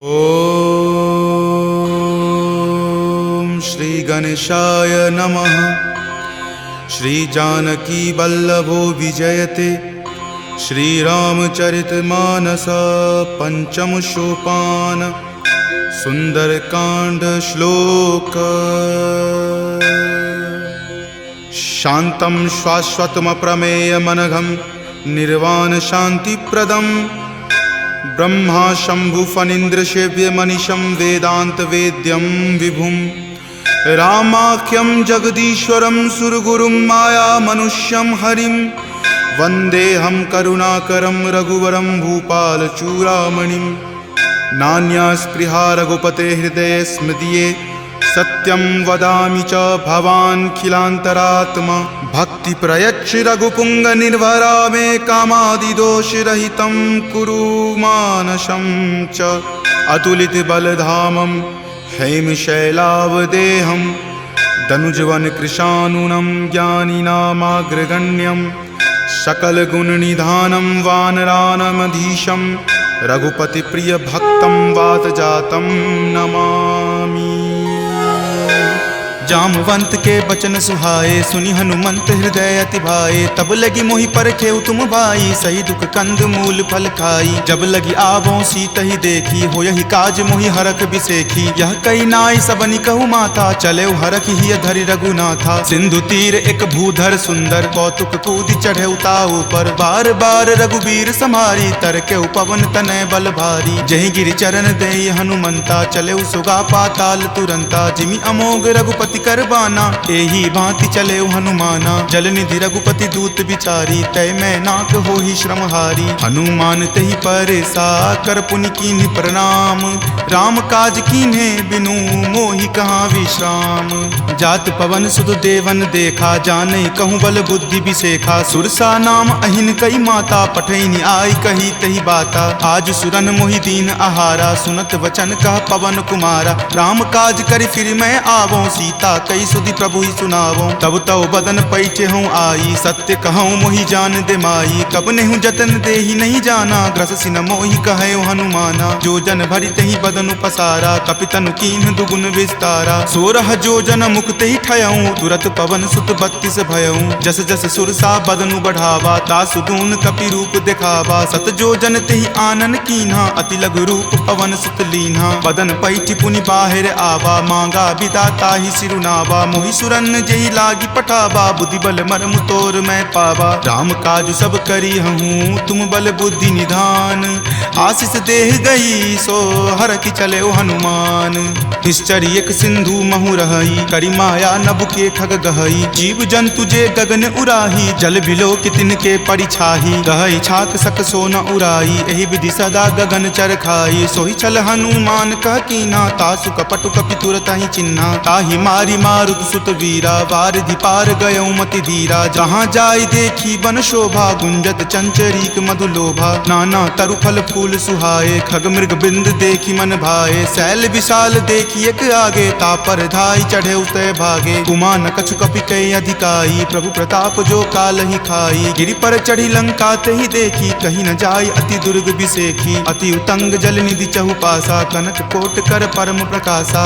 ओम श्री गणेशाय नमः। श्री जानकी वल्लभो विजयते। श्री रामचरितमानस पंचम सोपान सुंदरकांड श्लोक। शांतं शाश्वतमप्रमेयमनघं निर्वाण शांतिप्रदं ब्रह्मा शंभु फणीन्द्र सेव्य मनीषं वेदांत वेद्यं विभुं रामाख्यं जगदीश्वरं सुरगुरुं माया मनुष्यं हरिं वन्देऽहं करुणाकरं रघुवरं भूपालचूडामणिं। नान्या स्पृहा रघुपते हृदये स्मृतिये सत्यं वदामि च भवान् खिलान्तरात्मा। भक्ति प्रयच्छ रघुपुंग निर्भरा मे कामादिदोषरहितं कुरु मानसं च। अतुलित बलधामं हेमशैलावदेहं दनुजवन कृशानुनं ज्ञानिनामाग्रगण्यं सकलगुणनिधानं वानराणामधीशं रघुपतिप्रियभक्तं वातजातं नमामि। जामवंत के बचन सुहाए सुनि हनुमंत हृदय अति भाए। तब लगी मोहि परखेउ तुम भाई सही दुख कंद मूल फल खाई। जब लगी आवों सीत ही देखी हो यही काज मोहि हरख बिसेखी। यह कई नाई सबनि कहु माथा चले हरख ही धरि रघुनाथा। सिंधु तीर एक भूधर सुंदर कौतुक कूद चढ़े ताऊ पर। बार बार रघुबीर संहारी तरके पवन तनय बल भारी। जहि गिरि चरण देहि हनुमंता चले सुगा पाताल तुरंता। जिमि अमोघ रघुपति करबाना एही भांति चले हनुमाना। जल निधि रघुपति दूत बिचारी तय मैं नाक हो ही श्रमहारी। हनुमान तहि परेसा कर पुनि कीन्ह प्रणाम। राम काज कीन्हे बिनु मोहि कहाँ विश्राम। जात पवन सुत देवन देखा जाने कहूँ बल बुद्धि बिसेखा। सुरसा नाम अहिन कई माता पठैनि आई कही तही बाता। आज सुरन मोहि दीन आहारा सुनत वचन कह पवन कुमारा। राम काज करि फिर मैं आवों सीता कई सुधि प्रभु ही सुनावो। तब तव बदन पैठे हूँ आई सत्य कहूँ मोहि जान दे माई। कब नेहु जतन दे ही नहीं जाना ग्रस सिन मोहि कहो हनुमाना। जो जन भरि तहि बदनु पसारा कपितनु कीन्ह दुगुन विस्तारा। 16 जो जन मुक्त ही ठयऊँ तुरत पवन सुत 32 भयऊँ। जस जस सुरसा बदनु बढ़ावा तासु दून कपि रूप दिखावा। सत जो जन तेहि आनन कीन्हा अति लघु रूप पवन सुत लीन्हा। बदन पैठि पुनि बाहिर आवा मांगा विदाता ही सिरुनावा। मोहि सुरन जेहि लागी पठावा बुद्धि बल मर्म तोर मैं पावा। राम काज सब करी हूँ तुम बल बुद्धि निधान। आशीष देह गई सो हर की चले हनुमान। निश्चर एक सिंधु महु रही करी माया नभ के खग गहई। जीव जंतु जे गगन उराही जल बिलो कि तिनके परिछाही। गहई छाक सक सो न उराई एहि विधि सदा गगन चर खाई। सोहि छल हनुमान कह कीन्हा तासु कपटु कपि तुरत ही चिन्हा। ताहि मारी मारुत सुत वीरा वारिधि पार गयो मति धीरा। जहाँ जाय देखी बन शोभा गुंजत चंचरीक मधुलोभा। नाना तरु फल फूल सुहाए खग मृग बिंद देखी मन भाए। शैल विशाल देखी एक आगे तापर धाई चढ़े उतय भागे। कुमान कछु कपि कई अधिकाई प्रभु प्रताप जो काल ही खाई। गिरि पर चढ़ी लंका तेहि देखी कहीं न जाय अति दुर्ग बिसेखी। अति उतंग जल निधि चहुपासा कनक कोट कर परम प्रकाशा।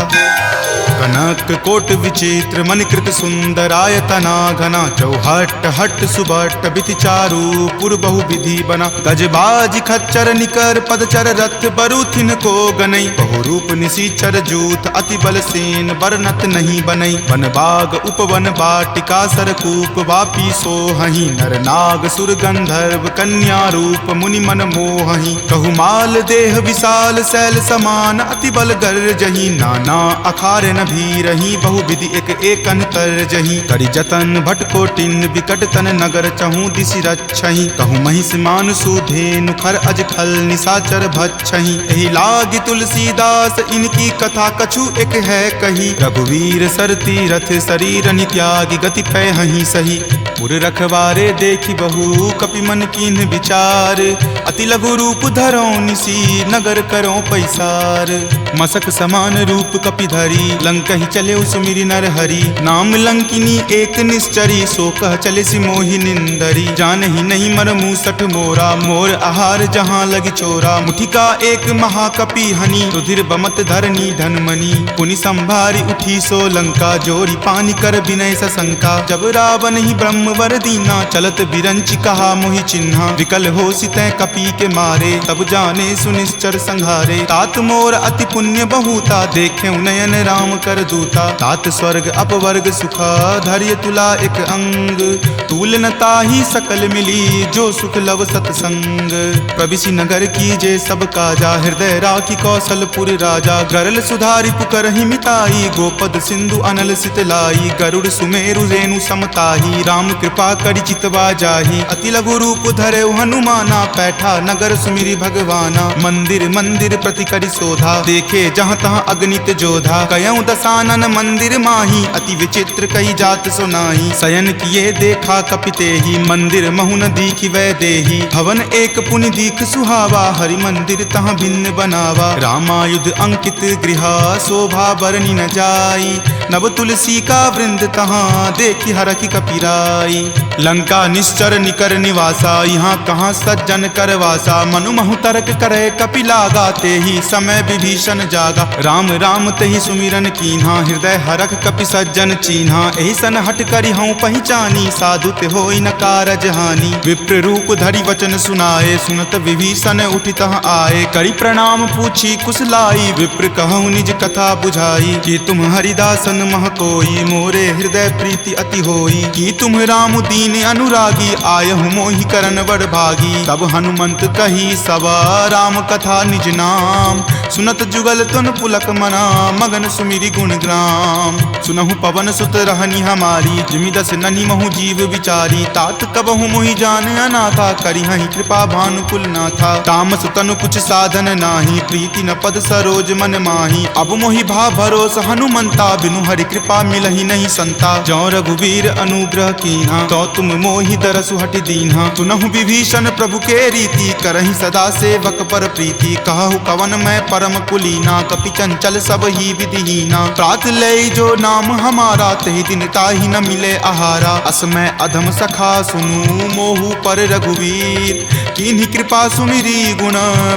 कनक कोट विचित्र मणिकृत सुंदरायतना घना। चौहट हट सुबट बिति चारु पुर बहु विधि बना। गजबाज खच्चर निकर पदचर रथ बरुथिन को गनई। बहु रूप निशिचर जूथ अति बल सेन बरनत नहीं बनई। वन बाग उपवन बाटिका सरकूप वापी सोहहि। नर नाग सुर गंधर्व कन्या रूप मुनि मन मोहहि। कहु माल देह विशाल शैल समान अति बल गर्जहि। नाना अखारे न भी रही बहु विधि एक एकन कर जही। करि जतन भट कोटिन विकट तन नगर चहूँ दिशि रक्षहि। कहूँ महिष मानसु धेनु खर अज खल निशाचर भक्षहि। एहि लागी तुलसीदास इनकी कथा कछु एक है कही। रघुवीर सर तीरथ शरीर नित्यागी गति पै हहि सही। पुर रखवारे देखी बहु कपि मन कीन्ह विचार, अति लघु रूप धरो निसी नगर करो पैसार। मसक समान रूप कपि धरी लंकहि चले सुमिरि नर हरि, नाम लंकिनी एक निश्चरी सो कह चले सि मोहि निंदरी। जानहि नहीं मर मूसठ मोरा मोर आहार जहाँ लगी चोरा, मुठिका एक महाकपि हनि रुधिर बमत धरनी धनमणि। पुनि संभारी उठी सो लंका जोरी पानी कर विनय सशंका, जब रावण ही ब्रह्मवर दीना चलत बिरंचि कहा मोहि चिन्हा। विकल हो सितै कपि के मारे तब जाने सुनिश्चर संघारे, तात मोर अति पुण्य बहुता देखे नयन राम कर दूता। तात स्वर्ग अपवर्ग सुखा धैर्य तुला एक अंग, तूल न ताहि सकल मिली जो सुख लव सतसंग। प्रविशि नगर कीजे सब काजा हृदय राखी कौशलपुर राजा, गरल सुधारि पुकरहि मिताई गोपद सिंधु अनल सितलाई। गरुड़ सुमेरु रेणु समताही राम कृपा करि चितवा जाही, अति लघु रूप धरे हनुमाना पैठा नगर सुमिरि भगवाना। मंदिर मंदिर प्रति करि शोधा देखे जहाँ तहाँ अगणित जोधा, कयऊ दसानन मंदिर माही अति विचित्र कई जात सुनाही। शयन किए देखा कपिते ही मंदिर महुन दीखि वै देही, भवन एक पुनि दीख सुहावा हरि मंदिर तहाँ भिन्न बनावा। रामायुध अंकित गृहा शोभा बरनी न जाई, नव तुलसी का वृंद तहाँ देखी हरखि कपिराई। लंका निश्चर निकर निवासा यहाँ कहाँ सज्जन करवासा, मनु महु तर्क करे कपि लागा ते ही समय विभीषण जागा। राम राम तेहि सुमिरन कीन्हा हृदय हरख कपि सज्जन चीन्हा, एहि सन हट करि हऊँ पहिचानी साधु ते होई न कारज हानि। विप्र रूप धरि वचन सुनाए सुनत विभीषण उठि तहाँ आए, करि प्रणाम पूछी कुशलाई विप्र कहूँ निज कथा बुझाई। कि तुम हरिदासन मह कोई मोरे हृदय प्रीति अति होई, कि तुम राम दीन अनुरागी आयहु मोहि करन बड़ भागी। तब हनुमंत कही सवा राम कथा निज नाम, सुनत जुगल तुन पुलक मना मगन सुमिरि गुण ग्राम। सुनहु पवन सुत रहनी हमारी जिमि दस ननि महु जीव विचारी, तात कबहु मोहि जान अनाथा करिहहि कृपा भानुकुल नाथा। तामस तनु कुछ साधन नाही प्रीति न पद सरोज मन माही, अब मोहि भा भरोस हनुमंता बिनु हरि कृपा मिलहि नहीं संता। जौ रघुवीर अनुग्रह कीन्हा तो तुम मोहि दरसु हटि दीन्हा, सुनहु विभीषण प्रभु के रीति करहि सदा सेवक पर प्रीति। कहु कवन मैं परम कुलीना कपि चंचल सब ही विधिहीना, प्रात लय जो नाम हमारा तेहि दिन ताहि न मिले आहारा। असमय अधम सखा सुनु मोहु पर रघुवीर, कीन्ही कृपा सुमिरी गुण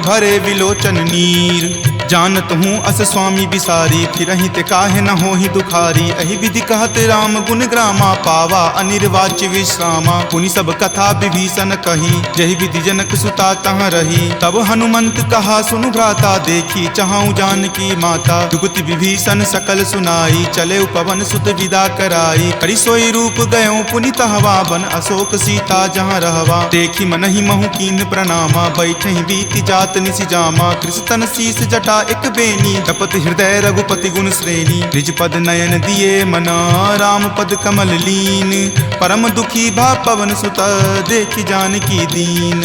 भरे विलोचन नीर। जानत हूँ अस स्वामी बिसारी फिरहि ते काहे न होहि दुखारी, अहि विधि कहत राम गुण ग्रामा पावा अनिर्वाच्य विश्रामा। पुनि सब कथा विभीषण कही जहि विधि जनक सुता तहाँ रही, तब हनुमंत कहा सुनु भ्राता देखी चाहूँ जानकी माता। जुगति विभीषण सकल सुनाई चले पवन सुत विदा कराई, करि सोई रूप गयो पुनि तहवा बन अशोक सीता जहाँ रहवा। देखी मनहि महु कीन प्रणामा बैठहि बीति जात निसि जामा, कृष्ण शीस जटा एक बेनी तपत हृदय रघुपति गुण श्रेणी। निज पद नयन दिए मना राम पद कमल लीन, परम दुखी भा पवन सुत देखी जानकी दीन।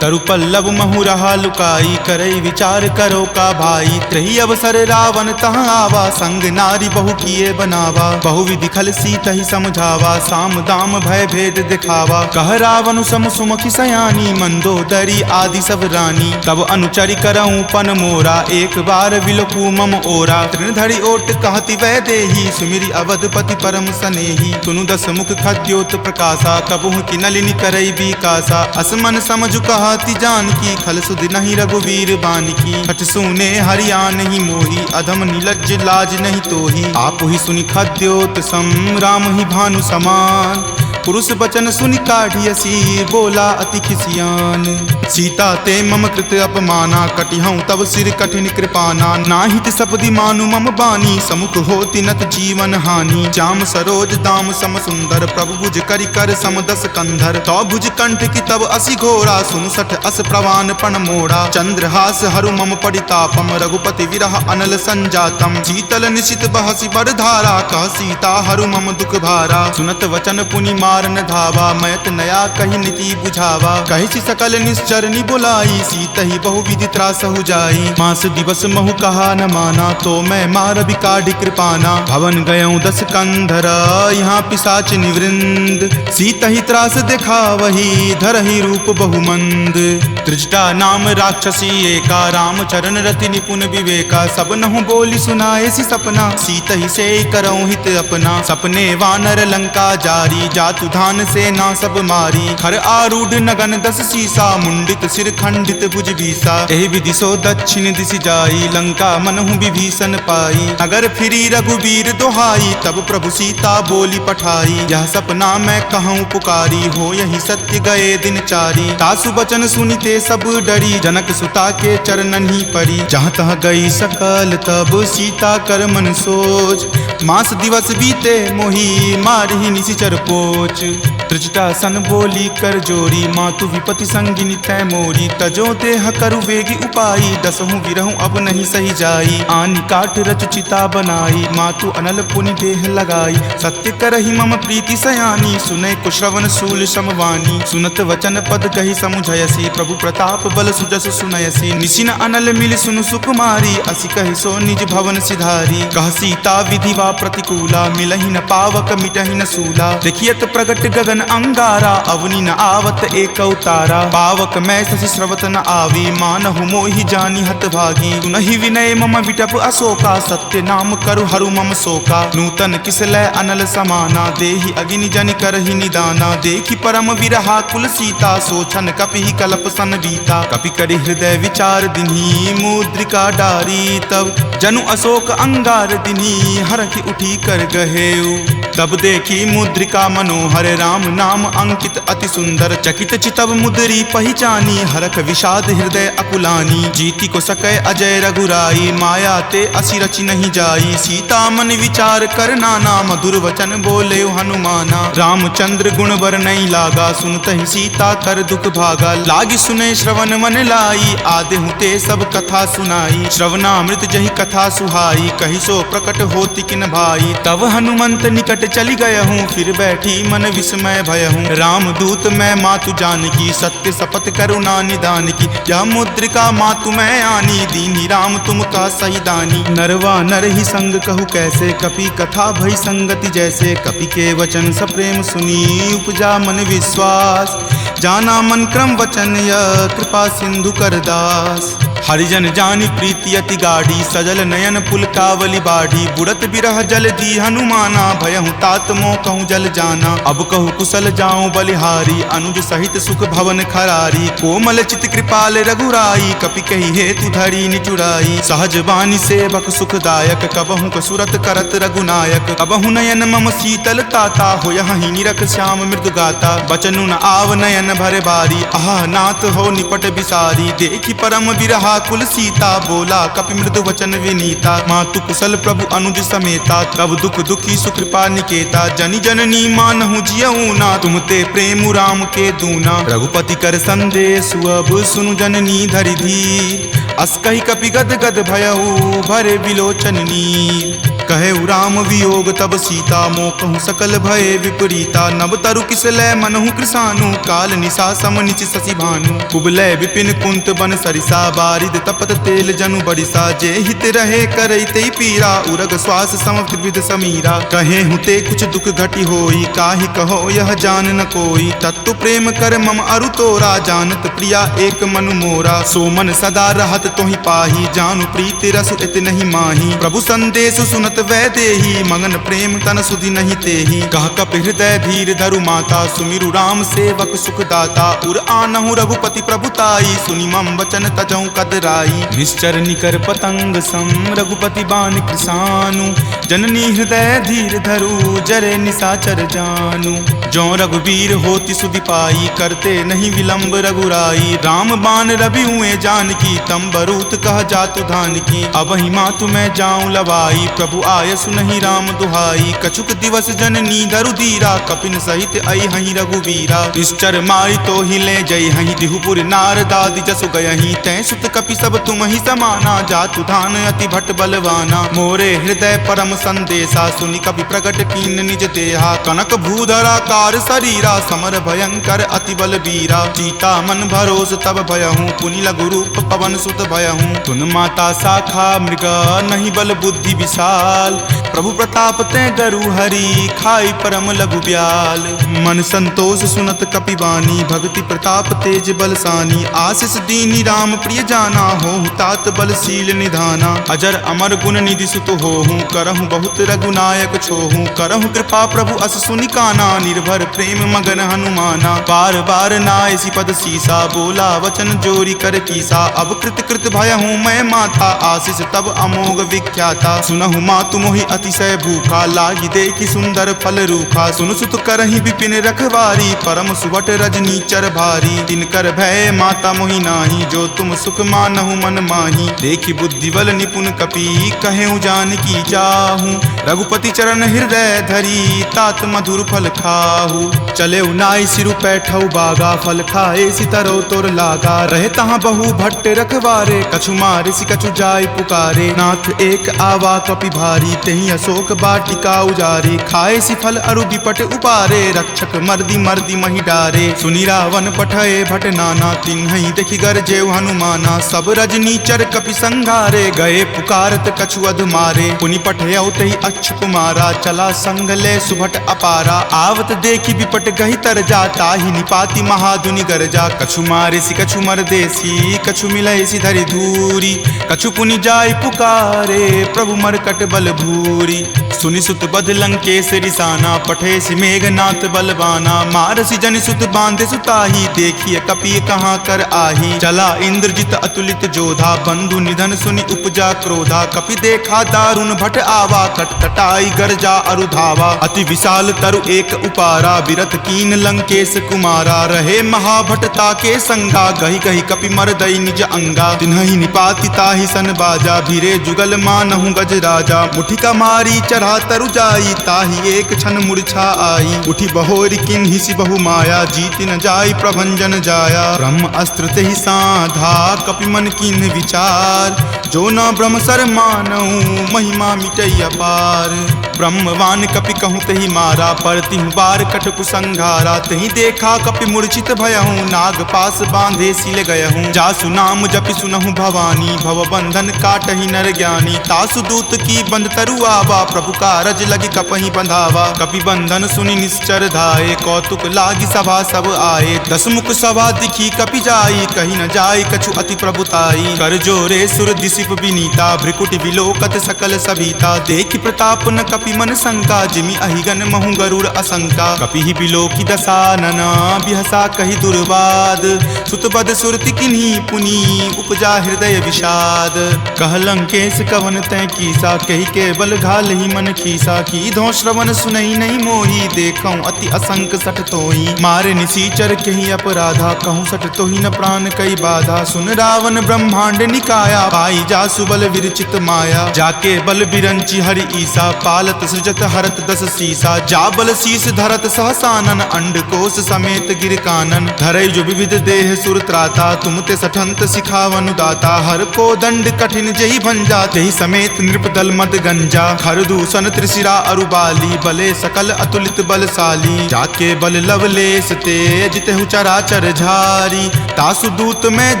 तरु पल्लव महु रहा लुकाई करई विचार करो का भाई, त्रही अवसर रावण तहाँ आवा संग नारी बहु किए बनावा। बहु विधि खल सीतहि समझावा साम दाम भय भेद दिखावा, कह रावण सम सुमुखी सयानी मंदोदरी आदि सब रानी। तब अनुचरि करऊँ पन मोरा एक बार विलोकू मम ओरा, तृणधरि ओट कहति वै देही सुमिरि अवधपति परम सनेही। सुनु दस मुख खद्योत प्रकाशा कबहुँ की नलिनी करई बीकासा, असमन समझु कहति जानकी खल सुध नहीं रघुवीर बानकी। खट सुने हरिया नहीं मोही अधम निलज्ज लाज नहीं तोही, आप ही सुनि खद्योत सम राम ही भानु समान। पुरुष बचन सुनि काढ़ियसी बोला अति खिसियान, सीता ते मम कृत अपमाना कटिहऊँ तब सिर कठिन कृपाना। नाहित सपदि मानु मम बानी समुख होति नत जीवन हानि, श्याम सरोज दाम सम सुंदर प्रभु भुज करि कर सम दस कंधर। तो भुज कंठ की तब असि घोरा सुनु सठ अस प्रवान पण मोड़ा, चंद्रहास हरु मम परितापम रघुपति विरह अनल संजातम। शीतल निशित बहसि बड़ धारा कह सीता हरु मम दुख भारा, सुनत वचन पुनि मारन धावा, मैत नया कही नीति बुझावा। कही सी सकल निश्चर नि बुलाई, सीत ही बहुविधि त्रासहु जाई। मास दिवस महु कहा न माना, तो मैं मार बिकाढ़ कृपाना। भवन गयऊँ 10 कंधर, यहाँ पिशाच निवृंद। सीत ही त्रास देखा वही, धरहि रूप बहुमंद। त्रिजटा नाम राक्षसी एका, राम चरण रति निपुण विवेका। सब नहु बोली सुनाए सी सपना, सीत ही से करऊँ हित अपना। सपने वानर लंका जारी, जातु धान से ना सब मारी। खर आरूढ़ नगन 10 सीसा, मुंडित सिर खंडित भुज बीसा। एहि विधि सो दक्षिण दिशि जाई, लंका मनहु विभीषण पाई। नगर फिरी रघुबीर दोहाई, तब प्रभु सीता बोली पठाई। यह सपना मैं कहूँ पुकारी, हो यही सत्य गए दिन चारी। तासु बचन सुनिते सब डरी, जनक सुता के चरणन ही परी। जहाँ तहाँ गई सकल तब सीता कर मन सोच। मास दिवस बीते मोही, मारही निशिचर पोच। त्रिजटा सन बोली कर जोरी, मातु विपति संगिनी तै मोरी। तजो देह करु वेगी उपाई, 10हूँ विरहूँ अब नहीं सही जाई। आनि काठ रचु चिता बनाई, मातु अनल पुनि देह लगाई। सत्य करहि मम प्रीति सयानी, सुनै कुश्रवण शूल समवानी। सुनत वचन पद कही समुझयसी, प्रभु प्रताप बल सुजस सुनयसी। निशिन अनल मिल सुनु सुकुमारी, असि कहि सो निज भवन सिधारी। कह सीता विधि वा प्रतिकूला, मिलहि न पावक मिटहि न सूला। देखियत प्रगट गगन अंगारा, अवनि न आवत एक अवतारा। पावक मैं शशि स्रवत न आवी, मानहु मोहि जानी हतभागी। सुनहि विनय मम विटप अशोका, सत्य नाम करु हरु मम शोका। नूतन किसलय अनल समाना, देहि अगिनि जनि करहि निदाना। देखि परम विरहा कुल सीता, सोचन कपिहि कलप सन बीता। कपि करि हृदय विचार दिन्ही, मुद्रिका डारी। तब जनु अशोक अंगार दिन्ही, हरखि उठी कर गहेउ। तब देखी मुद्रिका मनोहर, राम नाम अंकित अति सुंदर। चकित चितव मुद्री पहचानी, हरख विषाद हृदय अकुलानी। जीति को सकै अजय रघुराई, माया ते असि रचि नहीं जाई। सीता मन विचार कर नाना, मधुर वचन बोले हनुमाना। रामचंद्र गुण वर नहीं लागा, सुनत ही सीता कर दुख भागा। लागी सुने श्रवण मन लाई, आदेहु ते सब कथा सुनाई। श्रवणामृत जहि कथा सुहाई, कहि सो प्रकट होति किन भाई। तब हनुमंत निकट चली गए हूँ, फिर बैठी मन विस्मय भय हूँ। राम दूत मैं मातु जानकी, सत्य शपथ करुणा निदान की। यह मुद्रिका मातु मैं आनी, दीनी राम तुम का सही दानी। नरवा नर ही संग कहु कैसे, कपि कथा भई संगति जैसे। कपि के वचन सप्रेम सुनी, उपजा मन विश्वास। जाना मन क्रम वचन यह, कृपा सिंधु कर दास। हरिजन जानी प्रीति अति गाढ़ी, सजल नयन पुलकावली बाढ़ी। बुड़त बिरह जल दी हनुमाना, भयहु तात मोह कहूँ जल जाना। अब कहूँ कुशल जाऊँ बलिहारी, अनुज सहित सुख भवन खरारी। कोमल चित कृपाल रघुराई, कपि कही हेतु धरी निचुराई। सहज बानी सेवक सुखदायक, कबहु कसुरत करत रघुनायक। कबहु नयन मम शीतल ताता, हो यही निरख श्याम मृदु गाता। बचनु न आव नयन भरे बारी, आह नाथ हो निपट बिसारी। देखी परम बिरहा कुल सीता, बोला कपि मृदु वचन विनीता। मातु कुशल प्रभु अनुज समेता, तब दुख दुखी सुकृपा निकेता। जनि जननी मानहु जियऊ ना, तुम ते प्रेम राम के दूना। रघुपति कर संदेश अब सुनु जननी धरि धीर। अस कहि कपि गद गद भयऊ, भरे विलोचन नीर। कहे राम वियोग तब सीता, मोह कहूँ सकल भय विपरीता। नव तरु किसलय मनहु कृसानु, काल निशा सम निच शशि भानु। कुबलय विपिन कुंत बन सरिसा, बारिद तपत तेल जनु बरिसा। जे हित रहे करैते पीरा, उरग श्वास सम त्रिविध समीरा। कहे हुते कुछ दुख घटी होई, काहि कहो यह जान न कोई। तत्तु प्रेम कर मम अरु तोरा, जानत प्रिया एक मनु मोरा। सो मन सदा रहत तोहि पाही, जानु प्रीति रस इत नहीं माही। प्रभु संदेश सुनत वै देही, मगन प्रेम तन सुधि नहीं तेही। कह कपि हृदय धीर धरु माता, सुमिरु राम सेवक सुख दाता। उर आनहु रघुपति प्रभुताई, सुनि मम वचन तजहु कदराई। निश्चर निकर पतंग सम, रघुपति बाण कृसानु। जननी हृदय धीर धरु, जरे निशाचर जानु। जो रघुवीर होति सुधि पाई, करते नहीं विलंब रघुराई। राम बाण रवि हुए जानकी, तम बरूत कह जातु धान की। नहीं, अब ही मातु मैं जाऊं लवाई, प्रभु आय सुनहि राम दुहाई। कछुक दिवस जननी धरु धीरा, कपिन सहित आई हहीं रघुवीरा। निश्चर मारी तो ही ले जई हहीं, दिहुपुर नारदादि जसु गयहीं। तै सुत कपि सब तुम ही समाना, जातु धान अति भट बलवाना। मोरे हृदय परम संदेशा, सुनि कपि प्रकट कीन निज देहा। कनक भूधरा कार शरीरा, समर भयंकर अति बलबीरा। सीता मन भरोस तब भयहूँ, पुनि लघु रूप पवन सुत भयहूँ। तुन माता शाखा मृग, नहीं बल बुद्धि विशाल। प्रभु प्रताप तै गरु हरि, खाई परम लघु ब्याल। मन संतोष सुनत कपिवानी, भक्ति प्रताप तेज बलसानी। आशीष दीनी राम प्रिय जाना, होहु तात बलशील निधाना। अजर अमर गुण निधि सुत होहूँ, करहूँ बहुत रघुनायक छोहूँ। करहूँ कृपा प्रभु अस सुनि काना, निर्भर प्रेम मगन हनुमाना। बार बार नायसी पद सीसा, बोला वचन जोरी कर कीसा। अब कृत कृत भयहूँ मैं माता, आशीष तब अमोघ विख्याता। सुनहु मातु मोहि अतिशय भूखा, लागी देखी सुंदर फल रूखा। सुन सुत करहि विपिन रखवारी, परम सुवट रजनी चर भारी। तिनकर भय माता मोहि नाही, जो तुम सुख मानहु मन माही। देखी बुद्धि बल निपुण कपि, कहेउ जानकी चाहूँ। रघुपति चरण हृदय धरी, तात मधुर फल खाहू। चले नाई सिरु पैठऊ बागा, फल खाए सितरो तोर लागा। रहे तहाँ बहु भट्ट रखवारे, कछु मारे सि कछु जाय पुकारे। नाथ एक आवा कपि भारी, तेहि अशोक बाटिका उजारे। खाए सि फल अरु विपट उपारे, रक्षक मर्दी मर्दी महि डारे। सुनि रावण पठए भट नाना, तिन्हि देखि गरजेउ हनुमाना। सब रजनी चर कपि संघारे, गए पुकारत कछु अध मारे। पुनि पठयउ तहि अक्ष कुमारा, चला संग ले सुभट अपारा। आवत देखि विपट गहि तर जा, ताहि निपाति महाधुनि गरजा। कछु मारे सि कछु मर देसी, कछु मिलय सि धरि धूरी। कछु पुनि जाय पुकारे, प्रभु मरकट बल भूरी। सुनि सुत बध लंकेश रिसाना, पठे सि मेघनाथ बलवाना। मारसि जनि सुत बांधे सुताही, देखिए कपि कहाँ कर आही। चला इंद्रजित अतुलित जोधा, बंधु निधन सुनि उपजा क्रोधा। कपि देखा दारुण भट आवा, कटकटाई गरजा अरु धावा। अति विशाल तरु एक उपारा, बिरथ कीन लंकेश कुमारा। रहे महाभटता के संगा, गहि गहि कपि मर दई निज अंगा। तिन्हि निपाति ताहि सन बाजा, भीरे जुगल मानहु गज राजा। मुठिका मारी चढ़ा तरु जाई, ताहि एक क्षण मूर्छा आई। उठी बहोरी किन्हि सि बहु माया, जीत न जाई प्रभंजन जाया। ब्रह्म अस्त्र तेहि साधा, कपि मन किन्हि विचार। जो न ब्रह्म सर मानऊ, महिमा मिटई अपार। ब्रह्मवान कपि कहूँ तहि मारा, परतिहु बार कटकु संघारा। तहि देखा कपि मूर्छित भयहूँ, नाग पास बांधे सिल गयहूँ। जासु नाम जपि सुनहु भवानी, भव बंधन काटहि नर ज्ञानी। तासु दूत की बंध तरु आवा, प्रभु कारज लगी कपहि बंधावा। कपि बंधन सुनि निश्चर धाये, कौतुक लागी सभा सब आए। दसमुख सभा दिखी कपि जाई, कही न जाय कछु अति प्रभुताई। कर जोरे सुर दिसिप विनीता, भ्रिकुटि विलोकत सकल सभीता। देखि प्रताप न कपि मन शंका, जिमि अहिगन महु गरुड़ असंका। कपि ही बिलोकी दसानना, बिहसा कहि दुर्वाद। सुतबद सुरति किन्ही पुनि, उपजा हृदय विषाद। कह लंकेश कवन तै कीसा, कहि के बल घाल ही मन खीसा। की धो श्रवण सुनई नहीं मोही, देखऊं अति असंक सठ तोही। मारे निसीचर कहि अपराधा, कहूँ सठ तोही न प्राण कई बाधा। सुन रावण ब्रह्मांड निकाया, पाई जासु बल विरचित माया। जाके बल बिरंची हरि ईसा, पालत सृजत हरत दस सीसा। जा बल शीस धरत सहसानन, अंड कोश समेत गिर कानन। धरई जो विविध देह सुर त्राता, तुम ते सठंत सिखावनु दाता। हर को दंड कठिन जही भंजा, तेहि समेत नृपदल मद गंजा। खर दूषण त्रिशिरा अरुबाली, बले सकल अतुलित बलशाली। जाके बल लवलेश ते, जितेहु चराचर झारी। तासु दूत में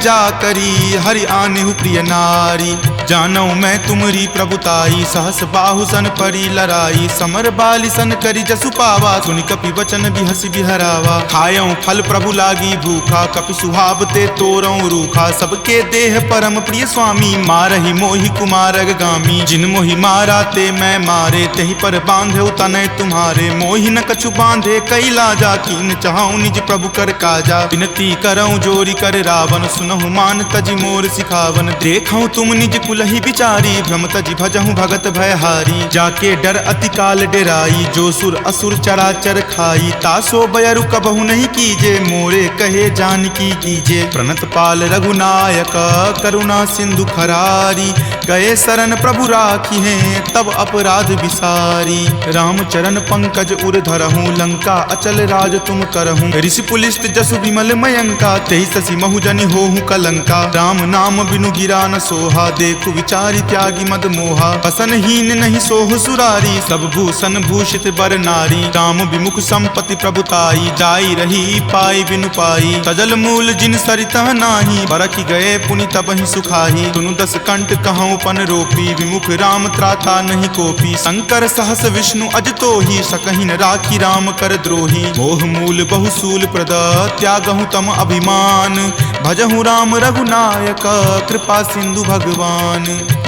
जा करी, हरि आनेहु प्रिय नारी। जानऊ मैं तुमरी प्रभुताई, सहस बाहु सन परी लराई। समर बाली सन करी जसु पावा, सुनि कपि वचन बिहसि बिहरावा। खायऊ फल प्रभु लागी भूखा, कपि सुहावते तोरऊ रूखा। सबके देह परम प्रिय स्वामी, मारहि मोहि कुमारग गामी। जिन मोहि मारा ते मैं मारे, तेहि पर बांधे तनय तुम्हारे। मोहि न कछु बांधे कई लाजा, कीन चाहूं निज प्रभु कर काजा। विनती करऊं जोरी कर रावण, सुनहु मान तजि मोर सिखावन। देखऊं तुम निज कुलहि विचारी, भ्रम तजि भजहु भगत भयहारी। जाके डर अति काल डेराई, जो सुर असुर चराचर खाई। तासो बयरु कबहु नहीं कीजे, मोरे कहे जानकी कीजे। प्रणत पाल रघुनायक, करुणा सिंधु खरारी। गए शरण प्रभु राखी हैं तब अपराध विसारी। राम चरण पंकज उर धरहूँ लंका अचल राज तुम करहूँ। ऋषि पुलिस्त जसु विमल मयंका तेहि शशि महु जनि होहु कलंका। राम नाम बिनु गिरा न सोहा देखु विचारी त्यागी मद मोहा। बसनहीन नहीं सोह सुरारी सब भूषण भूषित बर नारी। राम विमुख संपत्ति प्रभुताई जाई रही पाई बिनु पाई। तजल मूल जिन सरिता नाही बरखि गए पुनि तबहि सुखाही। सुनु दस कंठ कहूँ पन रोपी विमुख राम त्राता नहीं कोपी। शंकर सहस विष्णु अज तोहि सकहि न राखी राम कर द्रोही। मोह मूल बहुसूल प्रद त्यागहु तम अभिमान। भजहु राम रघुनायक कृपा सिंधु भगवान।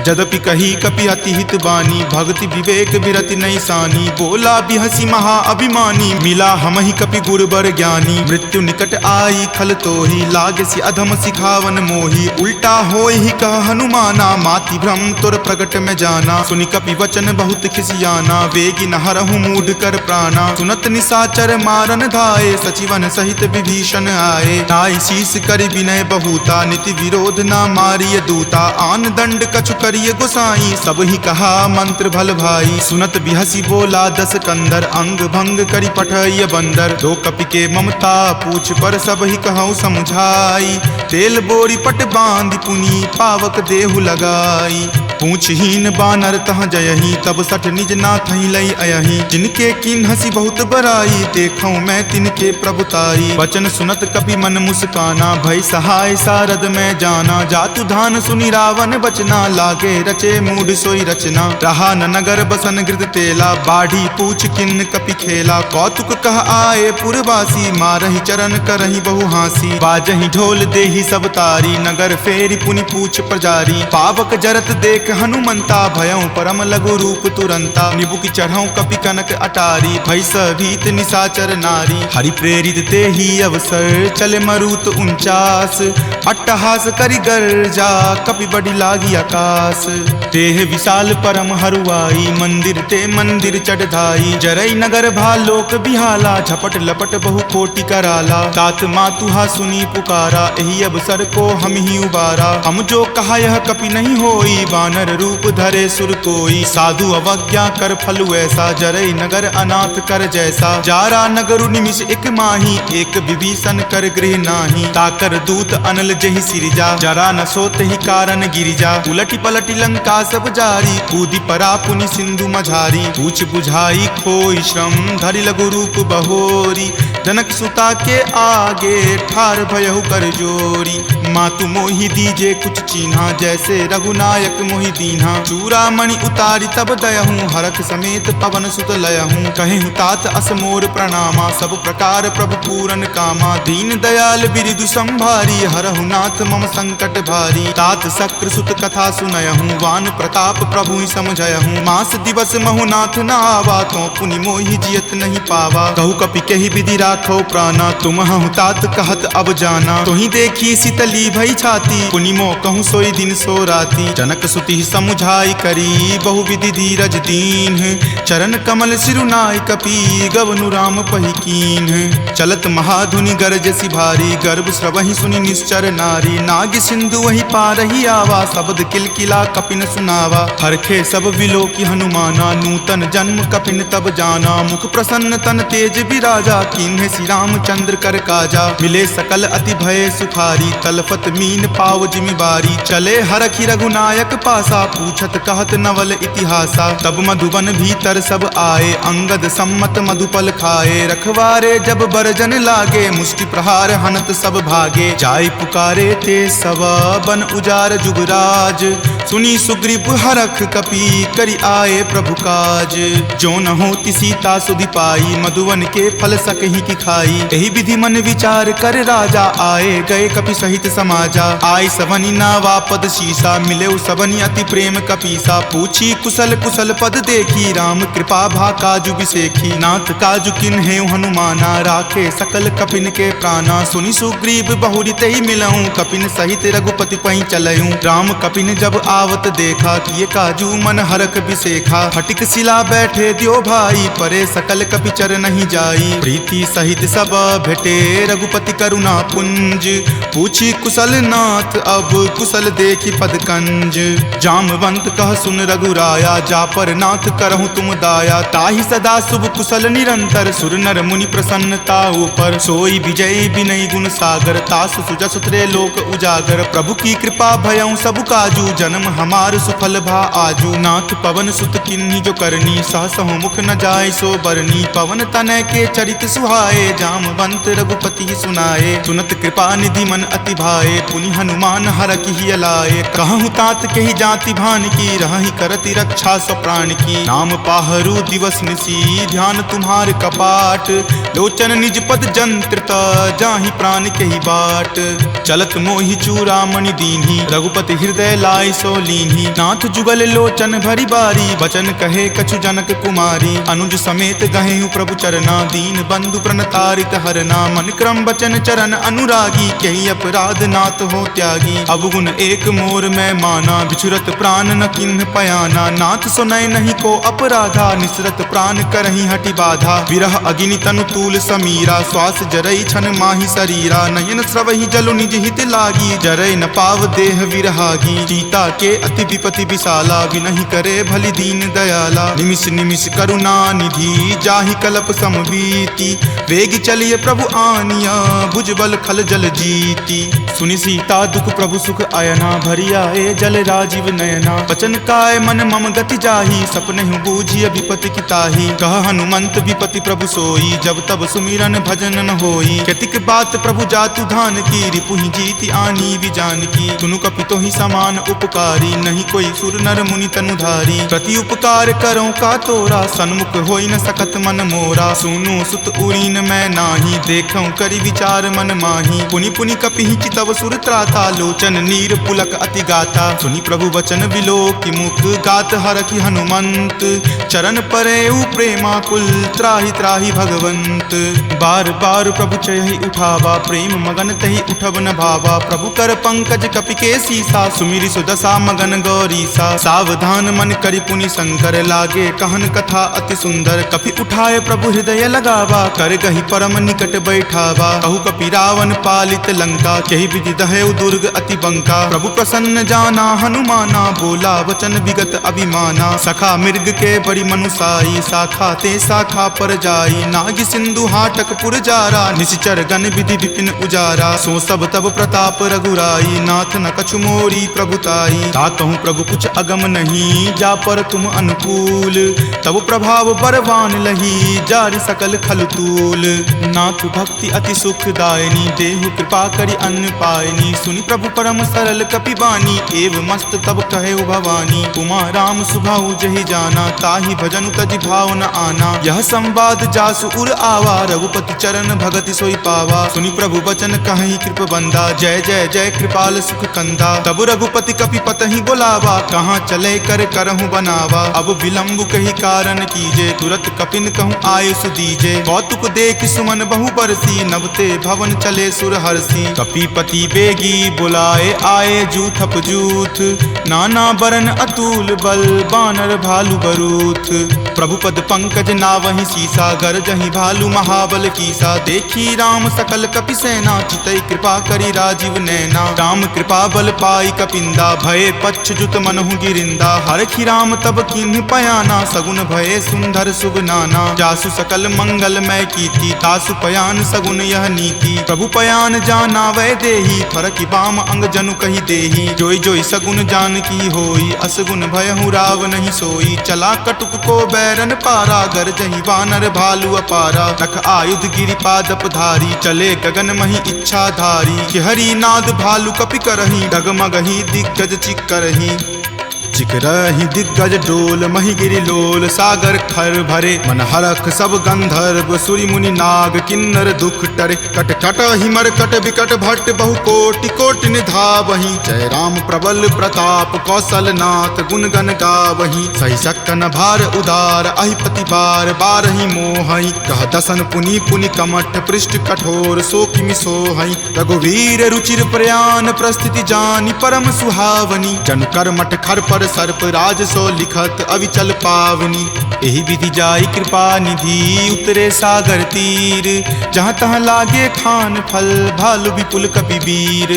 जदपि कही कपि अति हित बानी भक्ति विवेक विरति नहीं सानी। बोला बिहसी महा अभिमानी मिला हमहि कपि गुरबर ज्ञानी। मृत्यु निकट आई खल तोहि लागे सि अधम सिखावन मोहि। उल्टा होय ही कह हनुमाना माति भ्रम तुर प्रगट में जाना। सुनि कपि वचन बहुत खिसियाना वेगी न हरहु मूढ़ कर प्राणा। सुनत निशाचर मारन धाये सचिवन सहित विभीषण आए। नाई शीस करि विनय बहुता नीति विरोध न मारिय दूता। आन दंड कछु करिय गोसाई सब ही कहा मंत्र भल भाई। सुनत बिहसी बोला दस कंदर अंग भंग करि पठय बंदर। दो कपि के ममता पूछ पर सब ही कहूँ समझाई। तेल बोरी पट बांध पुनी पावक देहु लगाई। पूछहीन बानर तह जयही तब सठ निज नाथ लई अयही। जिनके किन हसी बहुत बराई देखूं मैं तिनके प्रभुताई। वचन सुनत कपि मन मुस्काना भय सहाय सारद में जाना। जातु धान सुनि रावण बचना लागे रचे मूढ़ सोई रचना। रहा न नगर बसन गृद तेला बाढ़ी पूछ किन्न कपि खेला। कौतुक कह आए पुरवासी मारहि चरण करहि बहु हासी। बाजहि ढोल देहि सब तारी नगर फेरी पुनि पूछ प्रजारी। पावक जरत देख हनुमंता भयं परम लघु रूप तुरंता। निबुक चढ़ऊ कपि कनक अटारी भैस भीत निशाचर नारी। हरि प्रेरित ते ही अवसर चले मरुत 49। अट्टहास करि गर्जा कपि बड़ी लागी आकाश। देह विशाल परम हरुआई मंदिर ते मंदिर चढ़ाई। जरई नगर भालोक बिहाला झपट लपट बहु कोटि कराला। तात मातुहा सुनी पुकारा एहि अवसर को हम ही उबारा। हम जो कहा यह कपि नहीं होई बानर रूप धरे सुर कोई। साधु अवज्ञा कर फलु ऐसा जरई नगर अनाथ कर जैसा। जारा नगरु निमिष एक माही एक विभीषण कर गृह नाही। ताकर दूत अनल जहि सिरजा जरा न सोत ही कारण गिरिजा। उलटी पलटी लंका सब जारी कूदी परा पुनि सिंधु मझारी। पूछ बुझाई खोई श्रम धरि लघु रूप बहोरी। जनक सुता के आगे ठार भयहु कर जोरी। मातु मोहि दीजे कुछ चीन्हा जैसे रघुनायक मोहि दीन्हा। चूड़ामणि उतारी तब दयहूँ हरख समेत पवन सुत लयहूँ। कहेहु तात असमोर प्रणामा सब प्रकार प्रभु पूरन कामा। दीन दयाल बिरिदु संभारी हरहु नाथ मम संकट भारी। तात शक्र सुत कथा सुनयहूँ वान प्रताप प्रभु समझयहूँ। मास दिवस महु नाथ न आवा तो पुनि मोहि जियत नहीं पावा। कहु कपि केहि विधि राखो प्राणा तुम हूँ तात कहत अब जाना। तुहि देखी शीतली भई छाती पुनि मो कहूँ सोई दिन सो राती। जनक सुति समुझाई करी बहु विधि धीरज दीन। चरण कमल सिरुनाई कपि गवनु राम पहि कीन। चलत महाधुनि गरजसि भारी गर्भ स्रवहि सुनि निश्चर नारी। नाग सिंधु वही पारही आवा शब्द किलकिला कपिन सुनावा। हरखे सब विलोकी हनुमाना नूतन जन्म कपिन तब जाना। मुख प्रसन्न तन तेज विराजा कीन्हे श्री रामचंद्र कर काजा। मिले सकल अति भय सुखारी तलफत मीन पाव जिमिबारी। चले हरखि रघुनायक पासा पूछत कहत नवल इतिहासा। तब मधुबन भीतर सब आए अंगद सम्मत मधुपल खाए। रखवारे जब बरजन लागे मुष्टि प्रहार हनत सब भागे। जाय पुकारे ते सब बन उजार जुगराज। सुनी सुग्रीव हरख कपि करि आए प्रभु काज। जो न होति सीता सुधि पाई मधुवन के फल सकहि की खाई। एहि विधि मन विचार कर राजा आए गए कपि सहित समाजा। आय सबनि नावा पद शीसा मिले सबनि अति प्रेम कपीसा। पूछी कुशल कुशल पद देखी राम कृपा भा काजु बिसेखी। नाथ काजु किन्हे हनुमाना राखे सकल कपिन के प्राणा। सुनि सुग्रीव बहुरी तहि मिलऊं कपिन सहित रघुपति पहि चलऊं। राम कपिन जब आवत देखा किए काजू मन हरख बिसेखा। फटिक सिला बैठे दियो भाई परे सकल कपि चर नहीं जाई। प्रीति सहित सब भेटे रघुपति करुणा पुंज। पूछी कुशल नाथ अब कुशल देखी पदकंज। जामवंत कह सुन रघुराया जा पर नाथ करहु तुम दाया। ताहि सदा शुभ कुशल निरंतर सुर नर मुनि प्रसन्नता ऊपर। सोई विजय विनय गुण सागर तासु सुजस त्रैलोक उजागर। प्रभु की कृपा भयउ सब काजू जन्म हमार सुफल भा आजू। नाथ पवन सुत किन्ही जो करनी सहसहु मुख न जाय सो बरनी। पवन तनय के चरित सुहाए जामवंत रघुपति सुनाए। सुनत कृपा निधि मन अति भाए पुनि हनुमान हरखि हिय लाए। कहूँ तात कही जाति भान की रहहि करति रक्षा स्व प्राण की। नाम पाहरू दिवस निसी ध्यान तुम्हार कपाट। लोचन निज पद जंत्रित जाहि प्राण कही बाट। चलत मोहि चूड़ामणि दीन्ही रघुपति हृदय लाय सो लीन्ही। नाथ जुगल लोचन भरी बारी बचन कहे कछु जनक कुमारी। अनुज समेत गहेहु प्रभु चरना दीन बंधु प्रणतारित हरना। मन क्रम बचन चरण अनुरागी कही अपराध नाथ हो त्यागी। अवगुण एक मोर मैं माना बिछुरत प्राण न किन्ह पयाना। नाथ सुनय नहीं को अपराधा निसरत प्राण करही हटि बाधा। विरह अगिनि तनु तूल समीरा श्वास जरई छन माही शरीरा। नयन स्रवहि जलु निज हित लागी जरय न पाव देह विरहागी। सीता के अति विपति विशाला विनहि करे भली दीन दयाला। निमिष निमिष करुणा निधि जाहि कल्प समबीति। वेग चलिए प्रभु आनिया भुजबल खल जल जीती। सुनि सीता दुख प्रभु सुख अयना भरी आए जल राजीव नयना। बचन काय मन मम गति जाहि सपनेहु बूझिय विपति की ताहि। कह हनुमंत विपति प्रभु सोई जब तब सुमिरन भजन न होई। केतिक बात प्रभु जातु धान की रिपुहि जीति आनी भी जान की। सुनु कपितो ही समान उपकारी नहीं कोई सुर नर मुनि तनुधारी। प्रति उपकार करो का तोरा सन्मुख होई न सकत मन मोरा। सुनु सुत उरीन मैं नाही देखऊं करि विचार मन माही। पुनि पुनि कपिहि चितव सुर त्राता लोचन नीर पुलक अति गाता। सुनि प्रभु वचन विलोकि मुख गात हरखि हनुमंत। चरण परेउ प्रेमाकुल त्राहि त्राहि भगवंत। बार बार प्रभु चयहि उठावा प्रेम मगन तहि उठब न भावा। प्रभु कर पंकज कपि के सीसा सुमिरि सुदशा मगन गौरीसा। सावधान मन करि पुनि शंकर लागे कहन कथा अति सुंदर। कपि उठाए प्रभु हृदय लगावा कर गहि परम निकट बैठावा। कहु कपि रावण पालित लंका केहि विधि दहेउ दुर्ग अति बंका। प्रभु प्रसन्न जाना हनुमाना बोला वचन विगत अभिमाना। सखा मृग के बड़ी मनुसाई शाखा ते शाखा पर जाई। नाग सिंधु हाटक पुर जारा निशिचर गण विधि विपिन उजारा। सो सब तब प्रताप रघुराई नाथ न कछु मोरी प्रभुताई। ताकहु प्रभु कुछ अगम नहीं जा पर तुम अनुकूल। तब प्रभाव बरवान लही जारि सकल खल तूल। नाथ भक्ति अति सुखदायनी देहु कृपा करि अन्न पायनी। सुनि प्रभु परम सरल कपिबानी एव मस्त तब कहे भवानी। उमा राम सुभाऊ जहि जाना ताहि भजनु तजि भाव न आना। यह संवाद जासु उर आवा रघुपति चरण भगति सोई पावा। सुनि प्रभु वचन कहि कृप बंदा जय जय जय कृपाल सुख कंदा। तब रघुपति कपि पतहि बोलावा कहाँ चले कर करहु बनावा। अब विलंब कही कारण कीजे तुरत कपिन कहूँ आयुष दीजे। कौतुक देख सुमन बहु बरसी नवते भवन चले सुर हरसी। कपिपति बेगी बुलाए आए जूथप जूथ। नाना बरन अतुल बल बानर भालु बरूथ। प्रभु पद पंकज नावहि सीसा गरजहि भालु महाबल कीसा। देखी राम सकल कपि सेना चितई कृपा करी राजीव नैना। राम कृपा बल पाई कपिंदा भय पच्छ जुत मनहु गिरिंदा। हरखि राम तब किन्ह पयाना सगुन भय सुंदर शुभ नाना। जासु सकल मंगल मय कीर्ति तासु पयान सगुन यह नीति। प्रभु पयान जाना वै देही फरकि बाम अंग जनु कही देही। जोई जोई सगुन जान की होई असगुन भयहु राव नहीं सोई। चला कटुक को बैरन पारा गरजहि वानर भालु अपारा। तख आयुध गिरि पादप धारी चले गगन मही इच्छा धारी। कि हरि नाद भालु कपि करही डगमगहि दिग्गज चिक्करही। चिकरहि दिग्गज डोल मही गिरि लोल सागर खर भरे। मन हरख सब गंधर्व सुरि मुनि नाग किन्नर दुख टरे। कट कट हिमर कट विकट भट्ट बहु कोटि कोटि निधावहि। जय राम प्रबल प्रताप कौशल नाथ गुण गण गावहि। सही सक्कन भार उदार अहिपति बार बारहि मोहहि। कह दसन पुनि पुनि कमठ पृष्ठ कठोर सो किमि सोहहि। रघुवीर रुचिर प्रयाण प्रस्थिति जानि परम सुहावनी। जन कर मठ खर पर सर्प राज सो लिखत अविचल पावनी। एही विधि जाई कृपा निधि उतरे सागर तीर, जहाँ तहाँ लागे खान फल भालु विपुल कपि वीर।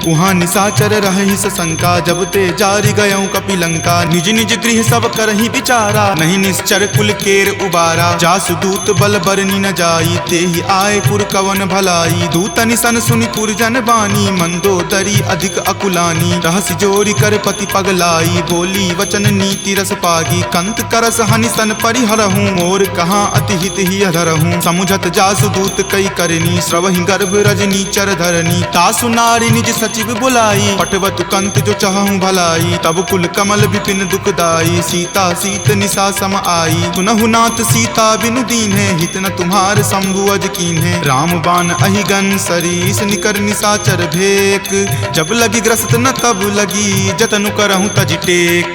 उहाँ निशाचर रहि सशंका, जब ते जारी गयऊँ कपिलंका। निज निज गृह सब करहि विचारा, नहीं निश्चर कुल केर उबारा। जासु दूत बल बरनी न जाई, तेहि आए पुर कवन भलाई। दूतनि सन सुनि पुरजन बानी, मंदोदरी अधिक अकुलानी। रहसि जोरी कर पति पगलाई, बोली वचन नीति रस पागी। कंत करस हनि सन परिहरहूँ, मोर कहाँ अति हित ही अधरहूँ। समुझत जासु दूत कई करनी, श्रवहि गर्भ रजनी चर धरनी। तासु नारी निज सचिव बुलाई, पटवतु कंत जो चहूँ भलाई। तब कुल कमल विपिन दुखदाई, सीता सीत निशा सम आई। सुनहु नाथ सीता बिनु दीन्हे, हित न तुम्हार शंभु अज कीन्हे। राम बाण अहिगन सरीस, निकर निशाचर भेक। जब लगी ग्रस्त न तब लगी, जतनु करहूँ तज टेक।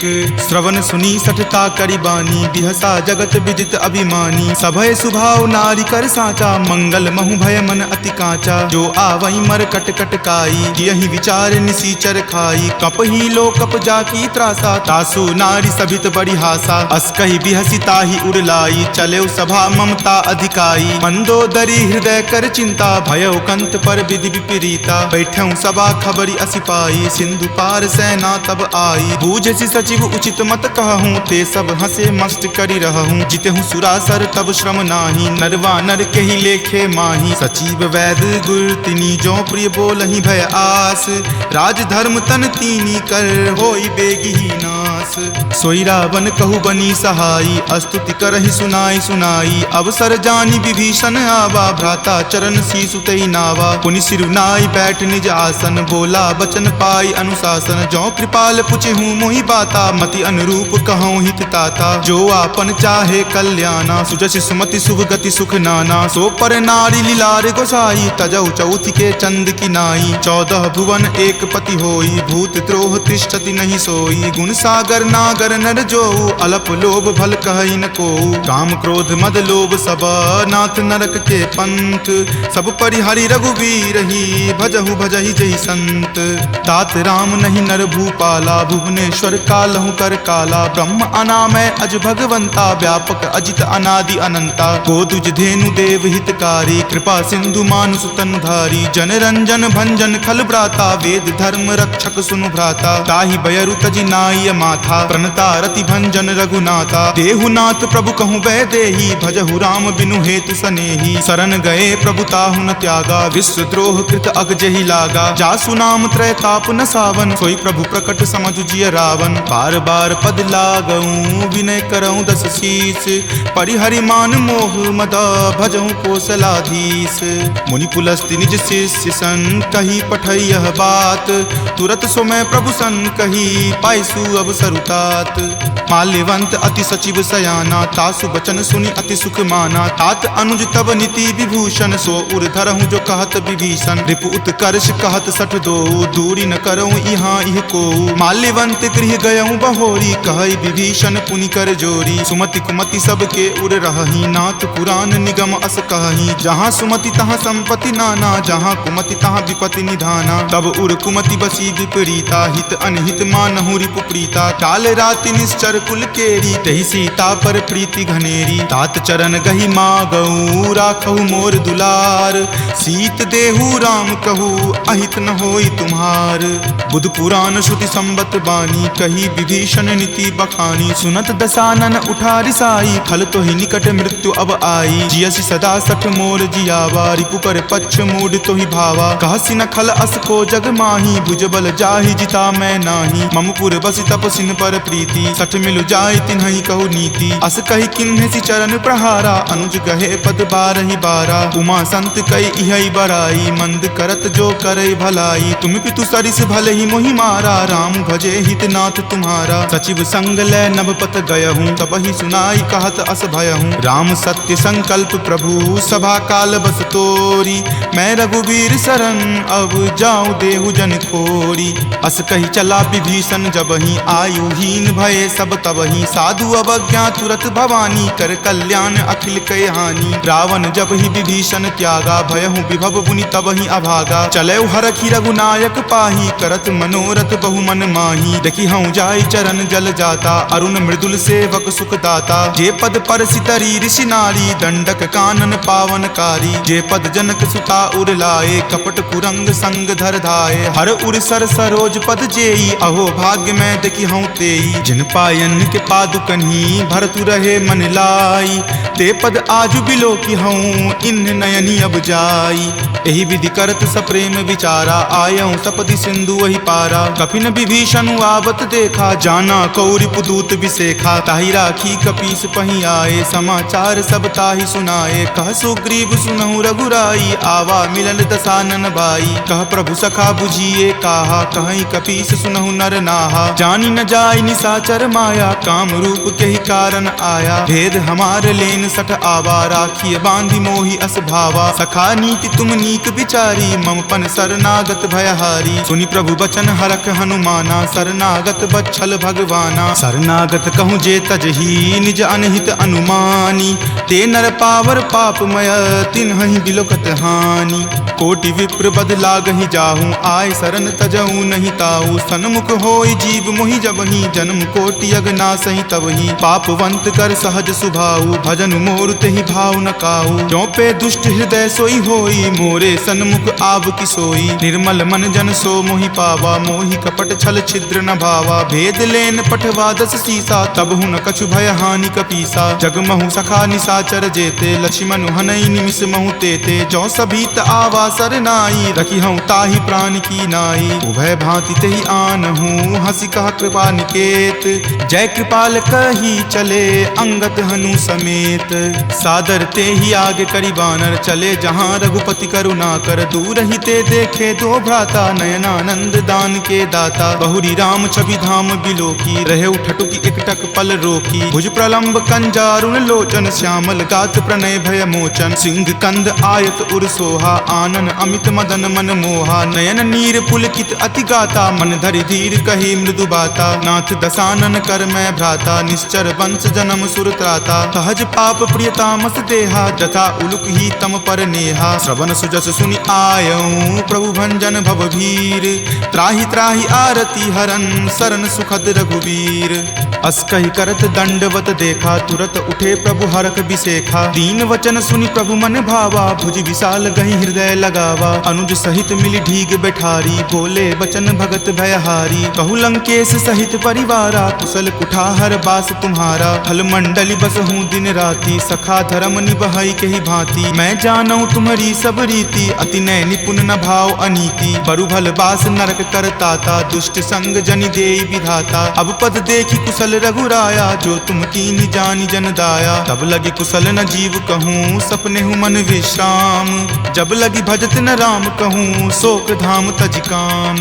श्रवण सुनी सठता करि बानी, बिहसा जगत विदित अभिमानी। सभय सुभाव नारी कर साचा, मंगल महु भय मन अति कांचा। जो आवई मर कट कट काई, यही विचार निसीचर खाई। कपहि लो कप जाकी त्रासा, तासु नारी सभित बड़ी हासा। अस कहि बिहसी ताहि उड़लाई, चलेउ सभा ममता अधिकाई। मंदोदरी हृदय कर चिंता, भयउ कंत पर विधि विपरीता। बैठऊँ सभा खबरी असी पाई, सिंधु पार सेना तब आई। बूझसी सचिव उचित मत कहूँ, ते सब हंसे मस्त करि रहूँ। जितेहूँ सुरासर तब श्रम नाही, नरवा नर के ही लेखे माही। सचिव वैद गुर तिनी, जो प्रिय बोलहि भय आस। राज धर्म तन तीनी कर, होई बेगी ही नास। सोई रावण कहु बनी सहाई, अस्तुति करहि सुनाई सुनाई। अवसर जानी विभीषण आवा, भ्राता चरण शीसु तई नावा। पुनि सिरुनाई बैठ निज आसन, बोला बचन पाई अनुशासन। जो कृपाल पुछहूँ मोहि बाता, मति अनुरूप कहूँ हित ताता। जो आपन चाहे कल्याणा, सुजस सुमति शुभ गति सुख नाना। सो पर नारी लीलार गोसाई, तजौ चौथि के चंद की नाई। 14 भुवन एक पति होई, भूत द्रोह तिष्ठति नहीं सोई। गुण सागर नागर नर जो, अलप लोभ भल कहई न को। काम क्रोध मद लोभ सब, नाथ नरक के पंथ। सब परिहरि रघुवीर ही, भजहु भजहि जहि संत। तात राम नहीं नर भूपाला, भुवनेश्वर कालहु कर काला। ब्रह्म अनामय अज भगवंता, व्यापक अजित अनादि अनंता। गोदुज धेनु देव हितकारी, कृपा सिंधु मानुष तनुधारी। जन रंजन भंजन खल भ्राता, वेद धर्म रक्षक सुनु भ्राता। ताहि बयरु तजि नाई माथा, प्रणता रति भंजन रघुनाथा। देहुनाथ प्रभु कहूँ वै देही, भजहु राम बिनु हेतु सनेही। शरण गए प्रभु ताहु न त्यागा, विश्व द्रोह कृत अग जहि लागा। जासु नाम त्रय ताप न सावन, सोई प्रभु प्रकट समझु जिय रावण। बार बार पद लागऊँ, विनय करऊँ दस शीस। परिहरि मान मोह मद, भजहु कौशलाधीश। मुनि पुलस्ति निज शिष्य सन, कही पठई यह बात। तुरत सो मैं प्रभु सन कही, पाइसु अब सरुतात। माल्यवंत अति सचिव सयाना, तासु बचन सुनि अति सुख माना। तात अनुज तब नीति विभूषण, सो उर धरहूँ जो कहत विभीषण। रिपु उत्कर्ष कहत सठ दो, दूरी न करऊँ यहाँ इह को। माल्यवंत गृह गयऊँ बहोरी, कहई विभीषण पुनि कर जोरी। सुमति कुमति सबके उर रहही, नाथ पुराण निगम अस कहही। जहाँ सुमति तहाँ संपत्ति नाना, जहाँ कुमति तहाँ विपत्ति निधाना। तब उर कुमति बसी विपरीता, हित अनहित मानहु रिपु प्रीता। काल राति निश्चर कुल केरी, तहि सीता पर प्रीति घनेरी। तात चरण गहि मागऊ, राखहु मोर दुलार। सीत देहु राम कहू, अहित न होई तुम्हार। बुध पुराण श्रुति संबत बानी, कही विभीषण नीति बखानी। सुनत दसानन उठा रिसाई, खल तो ही निकट मृत्यु अब आई। जियसि सदा सठ मोर जियावा, रिपु कर पक्ष मूड तो ही भावा। कहसि न खल अस को जग माही, भुजबल जाहि जिता मैं नाही। ममपुर बसि तपसिन पर प्रीति, सठ मिलु जाय तिन्हि कहु नीति। अस कहि किन्हि चरण प्रहारा, अनुज गहे पद बारहि बारा। उमा संत कई इहै बराई, मंद करत जो करई भलाई। तुम पितु सरिस भले ही मोहि मारा, राम भजे हित नाथ तुम्हारा। सचिव संग लै नभ पत गयहूँ, तबहि सुनाई कहत अस भयहूँ। राम सत्य संकल्प प्रभु, सभा काल बस तोरी। मैं रघुवीर शरण, अब जाऊँ देहु जन खोरी। अस कही चला विभीषण जबहि, आई साधुहीन भये सब तबही, साधु अवज्ञा तुरत भवानी, कर कल्याण अखिल कय हानि। रावण जब ही विभीषण त्यागा, भयहु विभव पुनि तबहि अभागा। चलऊ हरखि रघुनायक पाही, करत मनोरथ बहु मन माही। देखी हूँ जाय चरण जल जाता, अरुण मृदुल सेवक सुख दाता। जे पद पर सितरी ऋषि नारी, दंडक कानन पावनकारी। जे पद जनक सुता उर लाए, कपट कुरंग संग धर धाये। हर उर सर सरोज पद जेई, अहो भाग्य में देखी हूँ तेई। जिन पायन के पादुकन्ही, भरतु रहे मन लाई। ते पद आजु बिलो की हूँ, इन नयनी अब जाई। एहि विधि करत सप्रेम विचारा, आयऊँ सपदि सिंधु वही पारा। कपिन विभीषण आवत देखा, जाना कौरि पुदूत विसेखा। ताहि राखी कपीस पही आए, समाचार सब ताहि सुनाए। कह सुग्रीव सुनहु रघुराई, आवा मिलन दसानन भाई। कह प्रभु सखा बुझिए काहा, कहीं कपीस सुनहु नर नाहा। जानी न जाय निसाचर माया, काम रूप के ही कारण आया। भेद हमार लेन सठ आवा, राखिय बांधि मोहि अस भावा। सखा नीति तुम नीक विचारी, मम पन शरणागत भयहारी। सुनि प्रभु बचन हरख हनुमाना, शरणागत बच्छल भगवाना। शरणागत कहूँ जे तजही, निज अनहित अनुमानी। ते नर पावर पापमय, तिन्हि बिलोकत हानि। कोटि विप्र बद लागहि जाहूँ, आय शरण तजहूँ नहीं ताहू। सन्मुख होय जीव मोहि जबहि, जन्म कोटि अगनासहि तबहि। पापवंत कर सहज सुभाऊ, भजन मोर तेहि भाव न काऊ। जो पे दुष्ट हृदय सोई होई, मोरे सन्मुख आब की सोई। निर्मल मन जन सो मोहि पावा, मोहि कपट छल छिद्र न भावा। भेद लेन पठवा दस सीसा, तब हुन कछु भय हानि कपीसा। जग महु सखा निसाचर जेते, लक्ष्मण हनई निमिष महु तेते। जो सभीत आवा सरनाई, रखी हूँ ताहि प्राण की नाई। उभय भांति तेहि आनहूँ, हंसी कहा कृपा निकेत। जय कृपाल कही चले, अंगत हनु समेत। सादर ते ही आगे करी बानर, चले जहाँ रघुपति करुणा कर। दूर ही ते देखे दो भ्राता, नयनानंद दान के दाता। बहुरी राम छवि धाम बिलोकी, रहे उठटुकी एकटक पल रोकी। भुज प्रलंब कंजारुण लोचन, श्यामल गात प्रणय भय मोचन। सिंह कंद आयत उर सोहा, आनन अमित मदन मन मोहा। नयन नीर पुलकित अति गाता, मन धरि धीर कही मृदु बाता। नाथ दसानन कर मैं भ्राता, निश्चर वंश जन्म सुर त्राता। सहज पाप प्रियतामस देहा, जथा उलुक ही तम पर नेहा। श्रवण सुजस सुनि आयऊँ, प्रभु भंजन भवभीर। त्राहि त्राहि आरती हरन, शरण सुखद रघुवीर। अस कहि करत दंडवत देखा, तुरत उठे प्रभु हरख बिसेखा। दीन वचन सुनि प्रभु मन भावा, भुज विशाल गहि हृदय लगावा। अनुज सहित मिली ढीग बैठारी, बोले बचन भगत भयहारी। कहु लंकेश सहित परिवारा, कुशल कुठार बास तुम्हारा। फल मंडली बसहूँ दिन राति, सखा धर्म निबहई के ही भांति। मैं जानऊँ तुम्हारी सब रीति, अति नय निपुण न भाव अनीति। बरु भल बास नरक करताता, दुष्ट संग जनि देई विधाता। अब पद देखी कुशल रघुराया, जो तुम कीन्ही जानि जन दाया। तब लगी कुशल न जीव कहूँ, सपने हूँ मन विश्राम। जब लगी भजत न राम कहूँ, शोक धाम तज काम।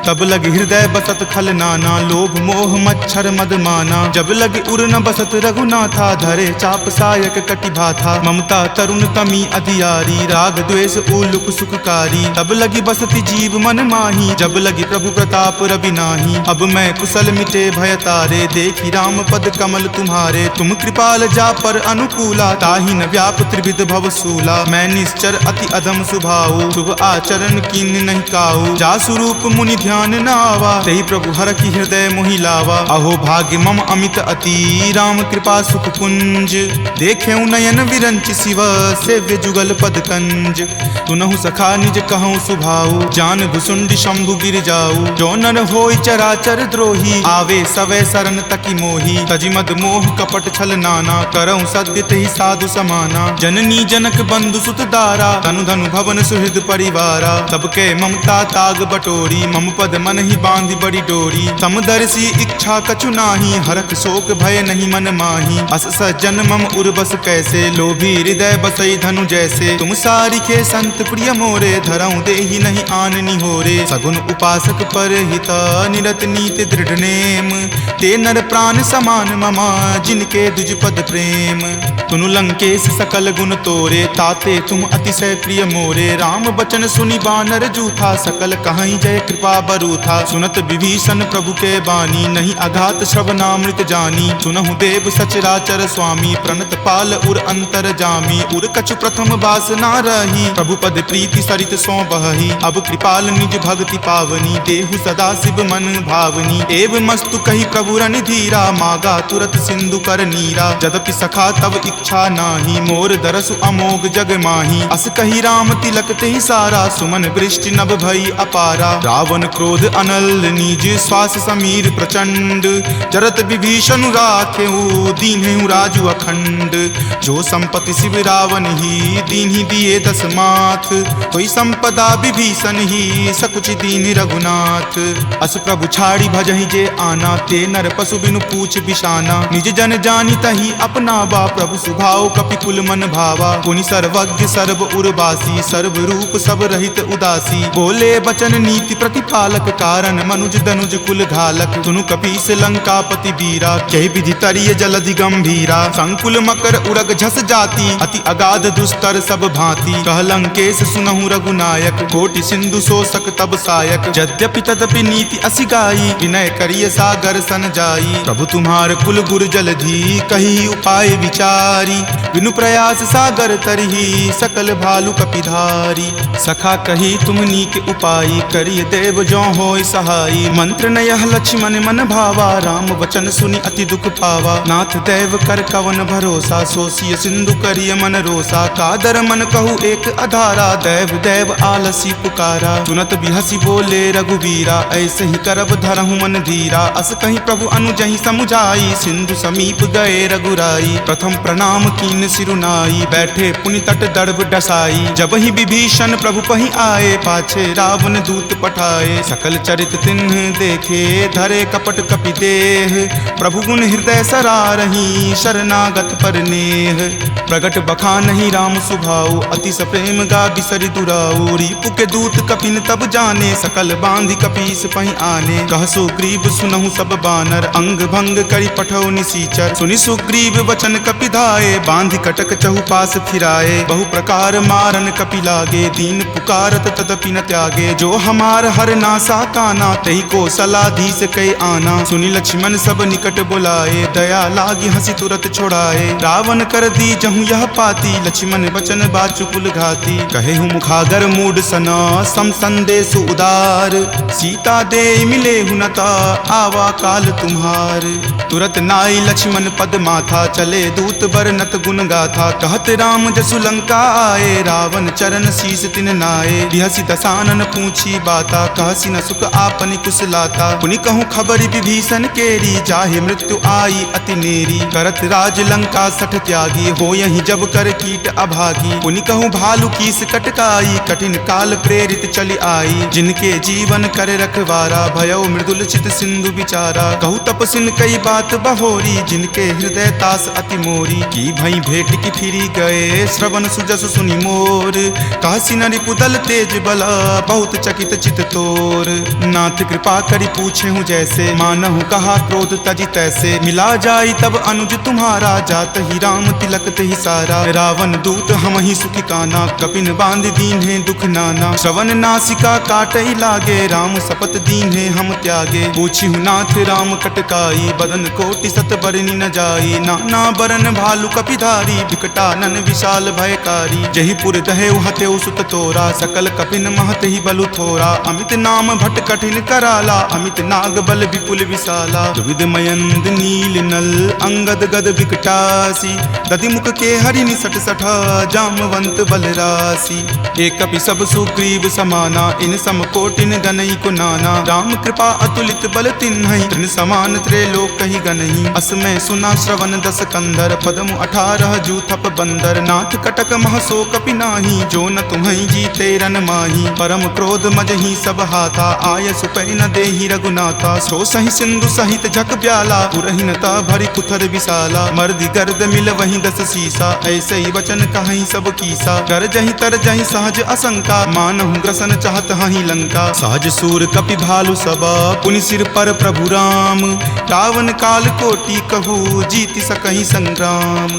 तब लगी हृदय बसत खल नाना, लोभ मोह मच्छर मद माना। जब लगी उर न बसत रघुनाथा, धरे चाप सायक कटि भाथा। ममता तरुण तमी अधियारी, राग द्वेष उलुक सुखकारी। तब लगी बसती जीव मन माही, जब लगी प्रभु प्रताप रवि नाही। अब मैं कुशल मिटे भय तारे, देखी राम पद कमल तुम्हारे। तुम कृपाल जा पर अनुकूला, ताहि न व्याप त्रिविध भव सूला। मैं निश्चर अति अधम सुभाऊ, शुभ आचरण कीन नहीं काऊ। जा स्वरूप मुनि ध्यान न आवा, तेहि प्रभु हरखि हृदय मोहि लावा। अहो भाग्य मम अमित अति, राम कृपा सुख कुंज। देखेऊ नयन विरंच शिव, सेव्य जुगल पद कंज। तुनहु सखा निज कहूँ सुभाऊ, जान भुसुंड शंभु गिर जाऊ। जो नर होई चराचर द्रोही, आवे सवै शरण तकी मोही। तजि मद मोह कपट छल नाना, करऊँ सत्य तेहि साधु समाना। जननी जनक बंधु सुत दारा, तनु धनु भवन सुहृद परिवारा। सबके ममता ताग बटोरी, मम पद मन ही बांधि बड़ी डोरी। समदर्शी इच्छा कछु नाही, हरख शोक भय नहीं मन माही। अस सज्जन मम उर्बस कैसे, लोभी हृदय बसई धनु जैसे। तुम सारिखे संत प्रिय मोरे, धरऊँ देहि नहीं आन निहोरे। सगुन उपासक पर हिता, निरत नीति दृढ़ नेम। ते नर प्राण समान ममा, जिनके दुज पद प्रेम। तुनु लंकेश सकल गुण तोरे, ताते तुम अतिशय प्रिय मोरे। राम बचन सुनि बानर जूथा, सकल कहीं जय कृपा बरूथा। सुनत विभीषण प्रभु के बानी, बानी, नहीं आघात श्रवणामृत जानी। सुनहु देव सचराचर स्वामी, प्रणत पाल उर अंतर जामी। उर कछु प्रथम बास ना रही, प्रभु पद प्रीति सरित सो बही। अब कृपाल निज भक्ति पावनी, देहु सदा शिव मन भावनी। एव मस्तु कही प्रभु रन धीरा, मागा तुरत सिंधु कर नीरा। जदपि सखा तब इच्छा नाही, मोर दरसु अमोघ जग माही। अस कही राम तिलक तेहि सारा, सुमन वृष्टि नभ भई अपारा। रावण क्रोध अनल निज, श्वास समीर प्रचंड। जरत विभीषण राखेहु, दीन्हु राजु अखंड। जो संपत्ति शिव रावण ही, दीन्हि दिए दस माथ। कोई संपदा विभीषण ही, सकुच दीन रघुनाथ। अस प्रभु छाड़ी भजहि जे आना, ते नर पशु बिनु पूछ बिशाना। निज जन जानी तही अपनावा, प्रभु सुभाव कपिकुल मन भावा। पुनि सर्वज्ञ सर्व उर्वासी, सर्व रूप सब रहित उदासी। बोले बचन नीति प्रतिपालक, कारण मनुज दनुज कुल घालक। सुनु कपीस लंकापति वीरा, कहि विधि तरिय जलधि गंभीरा। संकुल मकर उरग झस जाति, अति अगाध दुस्तर सब भांति। कह लंकेश सुनहु रघुनायक, कोटि सिंधु शोषक तब सायक। यद्यपि तदपि नीति असि गाई, विनय करिय सागर सन जाई। प्रभु तुम्हार कुल गुर जलधि, कही उपाय विचारी। बिनु प्रयास सागर तरही, सकल भालु कपिधारी। सखा कही तुम नीक उपाई, करिय देव जो होय सहाई। मंत्र नयह लक्ष्मण मन भावा, राम वचन सुनि अति दुख पावा। नाथ देव कर कवन भरोसा, सोसिय सिंधु करिय मन रोसा। कादर मन कहु एक अधारा, देव देव आलसी पुकारा। सुनत बिहसी बोले रघुवीरा, ऐसे ही करब धरहु मन धीरा। अस कहीं प्रभु अनुजहि समुझाई, सिंधु समीप गए रघुराई। प्रथम प्रणाम कीन सिरुनाई, बैठे पुनि तट दर्भ डसाई। जब ही विभीषण प्रभु पहि आए, पाछे रावण दूत पठाए। सकल चरित तिन्ह देखे, धरे कपट कपि देह। प्रभु गुण हृदय सरारही, शरणागत पर नेह। प्रगट बखानहि राम सुभाऊ, अति सप्रेम गा बिसरि दुराऊ। रिपु के दूत कपिन तब जाने, सकल बांधि कपीस पहि आने। कह सुग्रीव सुनहु सब बानर, अंग भंग करि पठौ निसीचर। सुनि सुग्रीव वचन कपि धाये, बांधि कटक चहुपास फिराए। बहु प्रकार मारन कपि लागे, दीन पुकारत तदपि न त्यागे। जो हमार हर नासा काना, तही को सलाधीस कै आना। सुनि लक्ष्मण सब निकट बुलाए, दया लागी हंसी तुरत छोड़ाए। रावण कर दी जहु यह पाती, लक्ष्मण बचन बाचुकुल घाती। कहेहु मुखागर मूड सना, सम संदेश उदार। सीता दे मिले हुनता, आवा काल तुम्हार। तुरत नाई लक्ष्मण पद माथा, चले दूत बरनत गुण गाथा। कहत राम जसु लंका आए, रावण चरण शीस तिन नाए। बिहसी दसानन पूछी बाता, कहसी न सुख आपनि कुशलाता। पुनि कहूँ खबर विभीषण केरी, जाहे मृत्यु आई अति नेरी। करत राज लंका सठ त्यागी, हो यही जब कर कीट अभागी। पुनि कहूँ भालू कीस कटकाई, कठिन काल प्रेरित चली आई। जिनके जीवन कर रखवारा, भयो मृदुल चित सिंधु विचारा। कहु तपसिन कई बात बहोरी, जिनके हृदय तास अति मोरी। की भई भेंट की फिरी गए, श्रवण सुजस सुनि मोर। काशी नरि पुदल तेज बला, बहुत चकित चित तोर। नाथ कृपा करि पूछे हूँ जैसे, मानहु कहा क्रोध तजि तैसे। मिला जाई तब अनुज तुम्हारा, जात ही राम तिलक तेहि सारा। रावण दूत हम ही सुखी काना, कपिन बांध दीन्हे दुख नाना। श्रवण नासिका काटई लागे, राम शपथ दीन्हे हम त्यागे। पूछिहु नाथ राम कटकाई, बदन कोटि सत बरनि न जाई। नाना बरन भालु कपिधारी, विकटानन विशाल भयकारी। जहि पुर दहेउ हतेउ सुत तोरा, सकल कपिन महत ही बलु थोरा। अमित नाम भट कठिन कराला, अमित नाग बल विपुल विशाला। दुविध मयंद नील नल, अंगद गद विकटासी। दधिमुख के हरि निसट सठा, जामवंत बलरासी। एक कपि सब सुग्रीव समाना, इन सम कोटिन गनई को नाना। राम कृपा अतुलित बल तिन्हई, तृण समान त्रैलोक कहि गनहि। असमय सुना श्रवण दस कंदर, पदमु 18 जूथप बंदर। नाथ कटक महसो कपि नाही, जो न तुम्हई जीते रन माही। परम क्रोध मजहि सब हाथा, आय सुपै न देहि रघुनाथा। सो सहि सिंधु सहित झक ब्याला, पुरहिनता भरि कुथर विशाला। मर्दि गर्द मिल वही दस सीसा, ऐसे ही वचन कहीं सब कीसा। कर जहि तर जहि सहज असंका, मानहु ग्रसन चाहत हहि लंका। सहज सूर कपि भालु सबा, पुनि सिर पर प्रभु राम। रावण काल कोटि कहू, जीति सकहि संग्राम।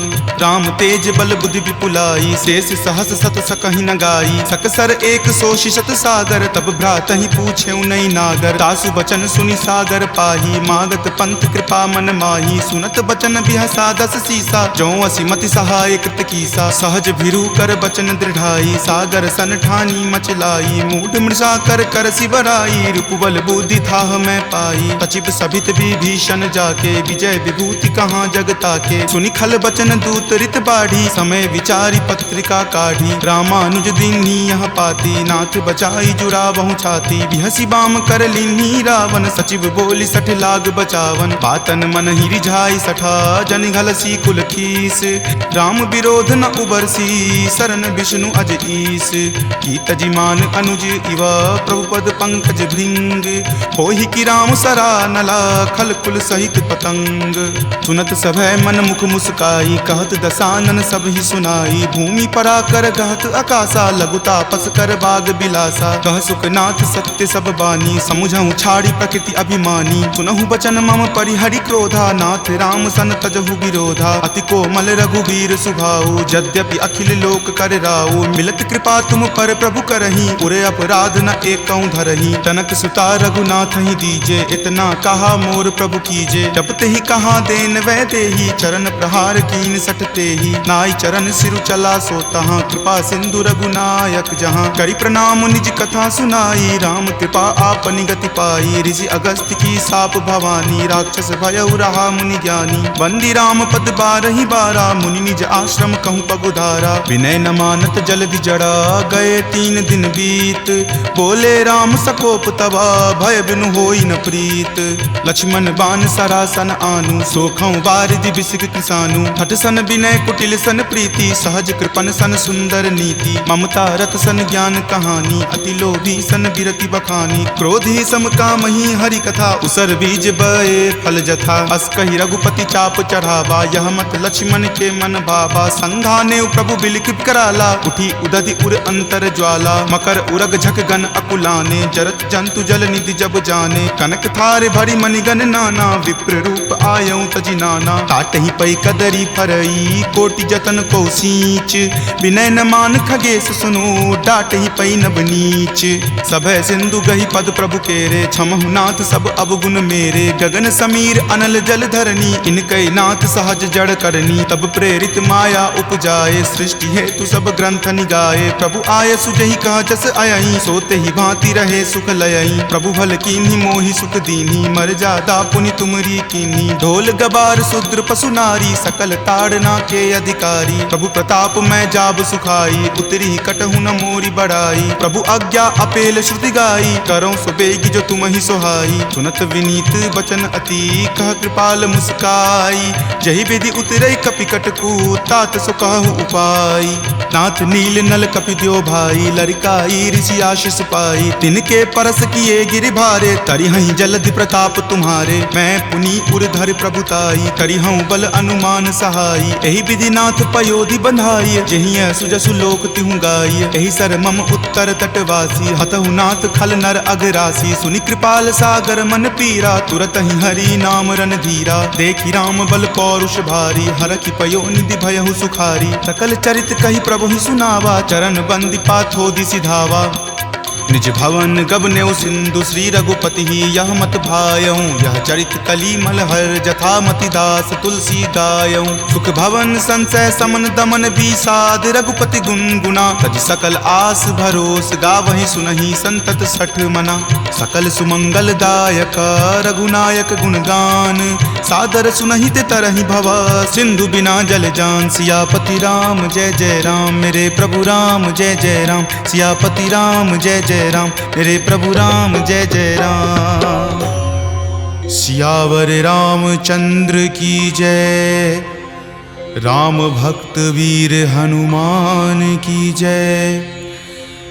राम तेज बल बुद्धि विपुलाई, शेष सहस सत सकहि न गाई। सकसर एक सो शिशत सागर, तब भ्रातहि पूछे नई नागर। तासु बचन सुनि सा सागर पाही, मागत पंथ कृपा मन माही, सुनत बचन बिहसा दस सीसा, जो असीमति सहाय कृत कीसा, सहज भिरू कर बचन दृढ़ाई, सागर सन ठानी मचलाई, मूढ़ मृषा कर कर सिबराई, रूपबल बुद्धि थाह मैं पाई, सचिव सभित विभीषण जाके, विजय विभूति कहाँ जगता के, सुनि खल बचन दूत रित बाढ़ी, समय विचारी पत्रिका काढ़ी, रामानुज दीन्ही यह पाती, नाथ बचाई जुड़ावहु छाती, बिहसी बाम कर लीन्ही रावण, सचिव बोली सठ लाग बचावन, बातन मन ही रिझाई सठा, जन घलसी कुल खीस, राम विरोध न उबरसी, सरन विष्णु अज ईस, की तजिमान अनुज इव, प्रभु पद पंकज भृंग, होहि की राम सरा नला, खल कुल सहित पतंग, सुनत सभय मन मुख मुस्काई, कहत दसानन सब ही सुनाई, भूमि पराकर गहत आकाशा, लघुता पस कर बाग बिलासा, कह सुखनाथ सत्य सब बानी, समुझहु छाड़ी प्रकृति अभिमानी, सुनहु बचन मम परिहरि क्रोधा, नाथ राम सन तजहु विरोधा, अति कोमल रघुबीर सुभाऊ, यद्यपि अखिल लोक कर राऊ, मिलत कृपा तुम पर प्रभु करही, उरे अपराध न एकौ धरही, तनक सुता रघुनाथ ही दीजे, इतना कहा मोर प्रभु कीजे, जपते ही कहा देन वै देही, चरण प्रहार कीन सटते ही, नाई चरण सिरु चला सो तहाँ, कृपा सिंधु रघुनायक जहाँ, करी प्रणाम निज कथा सुनाई, राम कृपा आपनि गति पाई, ऋषि अगस्त्य की साप भवानी, राक्षस भयउ रहा मुनि ज्ञानी, बंदी राम पद बारहि बारा, मुनि निज आश्रम कहूँ पगुधारा, विनय न मानत जलधि जड़ा, गए 3 दिन बीत, बोले राम सकोप तबा, भय बिनु होई न प्रीत, लक्ष्मण बान सरासन आनु, सोखौ बारिधि बिसिक किसानु, हठ सन विनय कुटिल सन प्रीति, सहज कृपन सन सुंदर नीति, ममता रत सन ज्ञान कहानी, अति लोभी सन बिरति बखानी, क्रोधी सम कामहि हरि कथा, उसर बीज बए फल जथा, अस कहि रघुपति चाप चढ़ावा, यह मत लक्ष्मण के मन भावा, संघाने प्रभु बिलखित कराला, उठी उदधि उर अंतर ज्वाला, मकर उरग झक गन अकुलाने, जरत जंतु जल निधि जब जाने, कनक थार भरी मणिगन नाना, विप्र रूप आयौ तजि नाना, काटहि पै कदरी फरई, कोटि जतन को सींच, विनय न मान खगेश सुनो, डाटहि पै नब नीच, सभय सिंधु गहि पद प्रभु केरे, क्षमहु नाथ सब अवगुण मेरे, गगन समीर अनल जल धरनी, इनकै नाथ सहज जड़ करनी, तब प्रेरित माया उपजाए, सृष्टि हेतु सब ग्रंथ निगाए, प्रभु आय सुजहि कह जस अयहि, सोते ही भांति रहे सुख लयहि, प्रभु भल कीन्ही मोहि सुख दीन्ही, मर्यादा पुनि तुमरी कीन्ही, ढोल गबार शूद्र पशु नारी, सकल ताड़ना के अधिकारी, प्रभु प्रताप मैं जाब सुखाई, उतरी कटहु न मोरी बढ़ाई, प्रभु आज्ञा अपेल श्रुति गाई, करौ सुबेगी जो तुम ही सोहाई, सुनत विनीत बचन अति, कह कृपाल मुस्काई, जहि विधि उतरई कपि कटकू, तात सो कहु उपाय, नाथ नील नल कपि द्यो भाई, लरिकाई ऋषि आशीष पाई, तिनके परस किए गिरि भारे, तरिहहि जलधि प्रताप तुम्हारे, मैं पुनि उर्धर प्रभुताई, करिहउँ बल अनुमान सहाई, एहि विधि नाथ पयोधि बंधाई, जहिं सुजसु लोक तिहु गाई, एहि सर मम उत्तर तटवासी, हतहु नाथ खल नर अगरासी, सुनि कृपाल सागर मन पीरा, तुरत ही हरि नाम रन धीरा, देखि राम बल पौरुष भारी, हरखि पयो निधि भयहु सुखारी, सकल चरित कहि प्रभु ही सुनावा, चरण बंदी पाथोधि सिधावा, निज भवन गबनेउ सिंधु श्री रघुपति ही, यह मत भायऊँ, यह चरित कली मलहर, जथा मति दास तुलसी गायऊँ, सुख भवन संशय समन दमन विषाद, रघुपति गुनगुना, तज सकल आस भरोस, गावहि सुनहि संतत सठ मना, सकल सुमंगल दायक रघुनायक गुणगान, सादर सुनहि ते तरहि भव, सिंधु बिना जल जान, सियापति राम जय जय राम, मेरे प्रभु राम जय जय राम, सियापति राम जय जय राम, मेरे प्रभु राम जय जय राम, सियावर रामचंद्र की जय, राम भक्त वीर हनुमान की जय,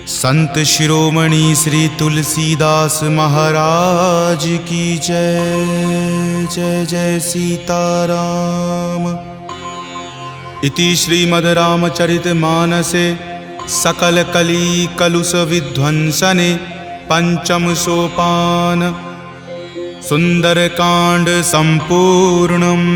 संत शिरोमणि श्री तुलसीदास महाराज की जय, जय जय सीताराम। इति श्रीमद् रामचरितमानसे सकल कली कलुष विध्वंसने पंचम सोपान सुंदरकांड संपूर्णम्।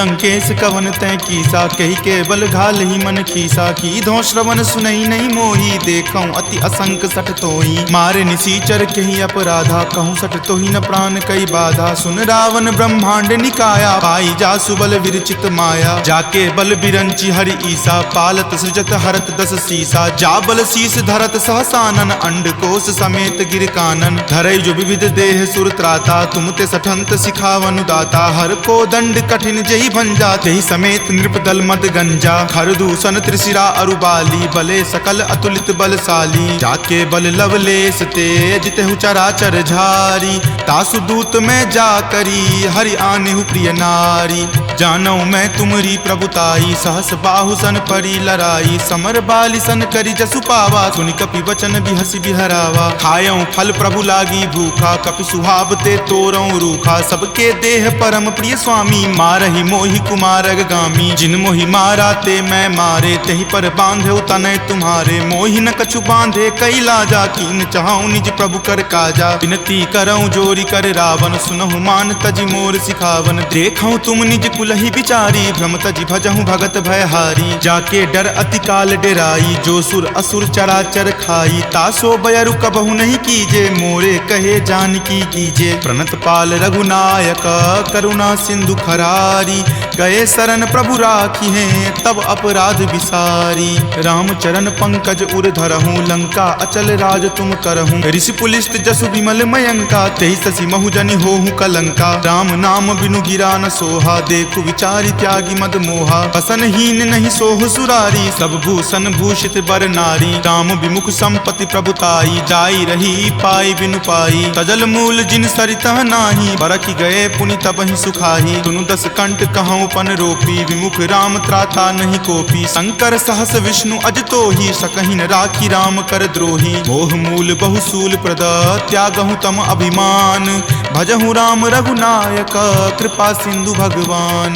लंकेश कवन तै कीसा, कही के बल घाल ही मन खीसा। की धो श्रवण सुनई नहीं मोही, देखऊं अति असंक सठ तोही। मारे निसीचर कही अपराधा, कहूँ सठ तोही न प्राण कई बाधा। सुन रावण ब्रह्मांड निकाया, पाई जा सुबल विरचित माया। जाके बल बिरंची हरि ईसा, पालत सृजत हरत दस सीसा। जा बल शीस धरत सहसानन, अंड कोश समेत गिर कानन। धरई जो विविध देह सुर त्राता, तुम ते सठंत सिखावनु दाता। हर को दंड कठिन जही भंजा, तेहि समेत नृपदल मद गंजा। खरदूषण त्रिशिरा अरुबाली, बले सकल अतुलित बलशाली। जाके बल लवलेश तेज, तेहु चराचर झारी। तासु दूत में जा करी, हरि आनेहु प्रिय नारी। जानऊ मैं तुमरी प्रभुताई, सहस बाहु सन परी लराई। समर बाली सन करी जसु पावा, सुनि कपि वचन बिहसि बिहरावा। खायऊ फल प्रभु लागी भूखा, कपि सुहावते तोरऊ रूखा। सबके देह परम प्रिय स्वामी, मारहि मोहि कुमारग गामी। जिन मोहि मारा ते मैं मारे, तेहि पर बांधे तनय तुम्हारे। मोहि न कछु बांधे कई लाजा, कीन चाहूं निज प्रभु कर काजा। विनती करऊं जोरी कर रावण, सुनहु मान तजि मोर सिखावन। देखऊं तुम निज कुलहि बिचारी, भ्रम तजि भजहु भगत भयहारी। जाके डर अति काल डेराई, जो सुर असुर चराचर खाई। तासो बयरु कबहु नहीं कीजे, मोरे कहे जानकी कीजे। प्रणत पाल रघुनायक, करुणा सिंधु खरारी। गए शरण प्रभु राखी हैं, तब अपराध विसारी। राम चरण पंकज उर धरहूँ, लंका अचल राज तुम करहूँ। ऋषि पुलिस्त जसु विमल मयंका, तेहि ससी महु जनि होहु कलंका। राम नाम बिनु गिरा न सोहा, देखु विचारि त्यागी मद मोहा। बसनहीन नहीं सोह सुरारी, सब भूषण भूषित बर नारी। राम विमुख संपत्ति प्रभुताई, जाई रही पाई बिनु पाई। तजल मूल जिन सरितह नाही, बरखि गए पुनि तबहि सुखाही। तुनु दस कंठ कहूँ पन रोपी, विमुख राम त्राता नहीं कोपी। शंकर सहस विष्णु अज तोही, सकहि न राखी राम कर द्रोही। मोह मूल बहुसूल प्रद, त्यागहु तम अभिमान। भजहु राम रघुनायक, कृपा सिंधु भगवान।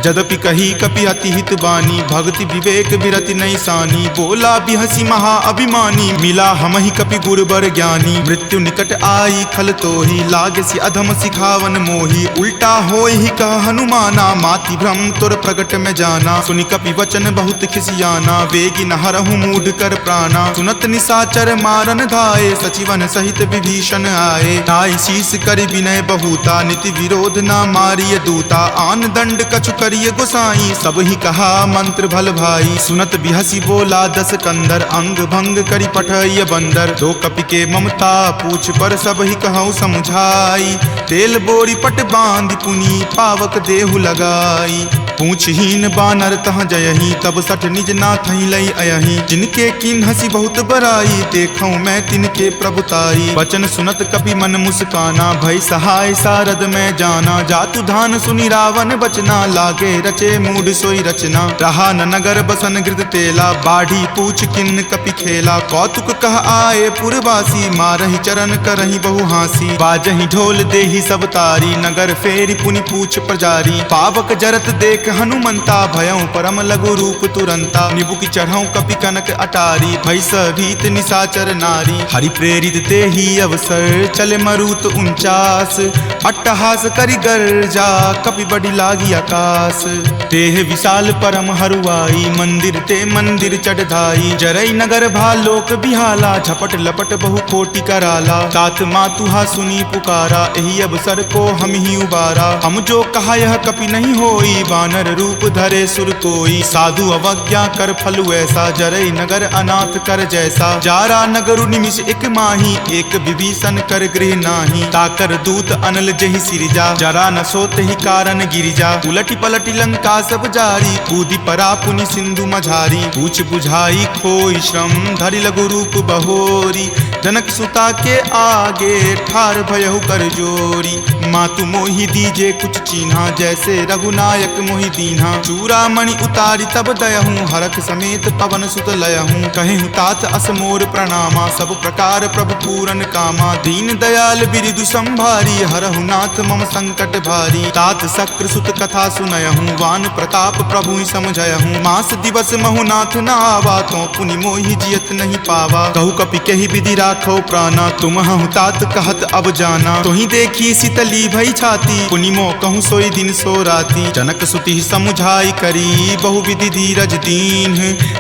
जदपि कही कपि अति हित बानी, भक्ति विवेक बिरति नहीं सानी। बोला बिहसी महा अभिमानी, मिला हमहि कपि गुरबर ज्ञानी। मृत्यु निकट आई खल तोही, लागसी अधम सिखावन मोही। उल्टा होई ही कह हनुमाना, माति भ्रम तुर प्रगट में जाना। सुनि कपि वचन बहुत खिसियाना, वेगी न हरहु मूढ़ कर प्राणा। सुनत निसाचर मारन धाये, सचिवन सहित विभीषण आए। नाई शीस करि विनय बहुता, नीति विरोध ना मारिय दूता। आन दंड कछु करिय गोसाई, सब ही कहा मंत्र भल भाई। सुनत बिहसी बोला दस कंदर, अंग भंग करि पठय बंदर। दो कपि के ममता पूछ पर, सब ही कहूँ समझाई। तेल बोरी पट बांध पुनी, पावक देहु लगाई। पूछहीन बानर तह जयही, तब सठ निज नाथ ही लई अयही। जिनके किन्हसी बहुत बराई, देखऊं मैं तिनके प्रभुताई। वचन सुनत कपि मन मुस्काना, भय सहाय सारद में जाना। जातु धान सुनि रावण बचना, लागे रचे मूढ़ सोई रचना। रहा न नगर बसन गृध तेला, बाढ़ी पूछ किन्न कपि खेला। कौतुक कह आए पुरवासी, मारहि चरण करहि बहु हासी। बाजहि ढोल देहि सब तारी, नगर फेरि पुनि पूछ प्रजारी। पावक जरत देख हनुमंता, भयं परम लघु रूप तुरंता। निबुक चढ़ऊं कपि कनक अटारी, भैस भीत निसाचर नारी। हरि प्रेरित तेहि अवसर, चले मरुत 49। अट्टहास करि गर्जा, कपि बड़ी लागी आकाश। तेह विशाल परम हरुआई, मंदिर ते मंदिर चढ़ाई। जरई नगर भालोक बिहाला, झपट लपट बहु कोटि कराला। तात मातुहा सुनी पुकारा, एहि अवसर को हम ही उबारा। हम जो कहा यह कपि नहीं होई, वानर रूप धरे सुर कोई। साधु अवज्ञा कर फल ऐसा, जरई नगर अनाथ कर जैसा। जारा नगरु निमिष एक माही, एक विभीषण कर गृह नाही। ताकर दूत अनल जहि सिरजा, जरा न सोत ही कारण गिरिजा। उलटी पलटी लंका सब जारी, कूदी परा पुनि सिंधु मझारी। पूछ बुझाई खोई श्रम, धरि लघु रूप बहोरी। जनक सुता के आगे, ठार भयहु कर जोरी। मातु मोहि दीजे कुछ चीन्हा, जैसे रघुनायक मोहि दीन्हा। चूड़ामणि उतारी तब दयहूँ, हरख समेत पवन सुत लयहूँ। कहेहूँ तात असमोर प्रणामा, सब प्रकार प्रभु पूरन कामा। दीन दयाल बिरिदु संभारी, हरहु नाथ मम संकट भारी। तात शक्र सुत कथा सुनयहूँ, वान प्रताप प्रभु ही समझयहूँ। मास दिवस महु नाथ न आवा, तो पुनि मोहि जियत नहीं पावा। कहु कपि केहि विधि राखो प्राणा, तुम हूँ तात कहत अब जाना। तुहि देखी शीतली भई छाती, पुनि मो कहूँ सोई दिन सो राती। जनक सुति समुझाई करी, बहु विधि धीरज दीन।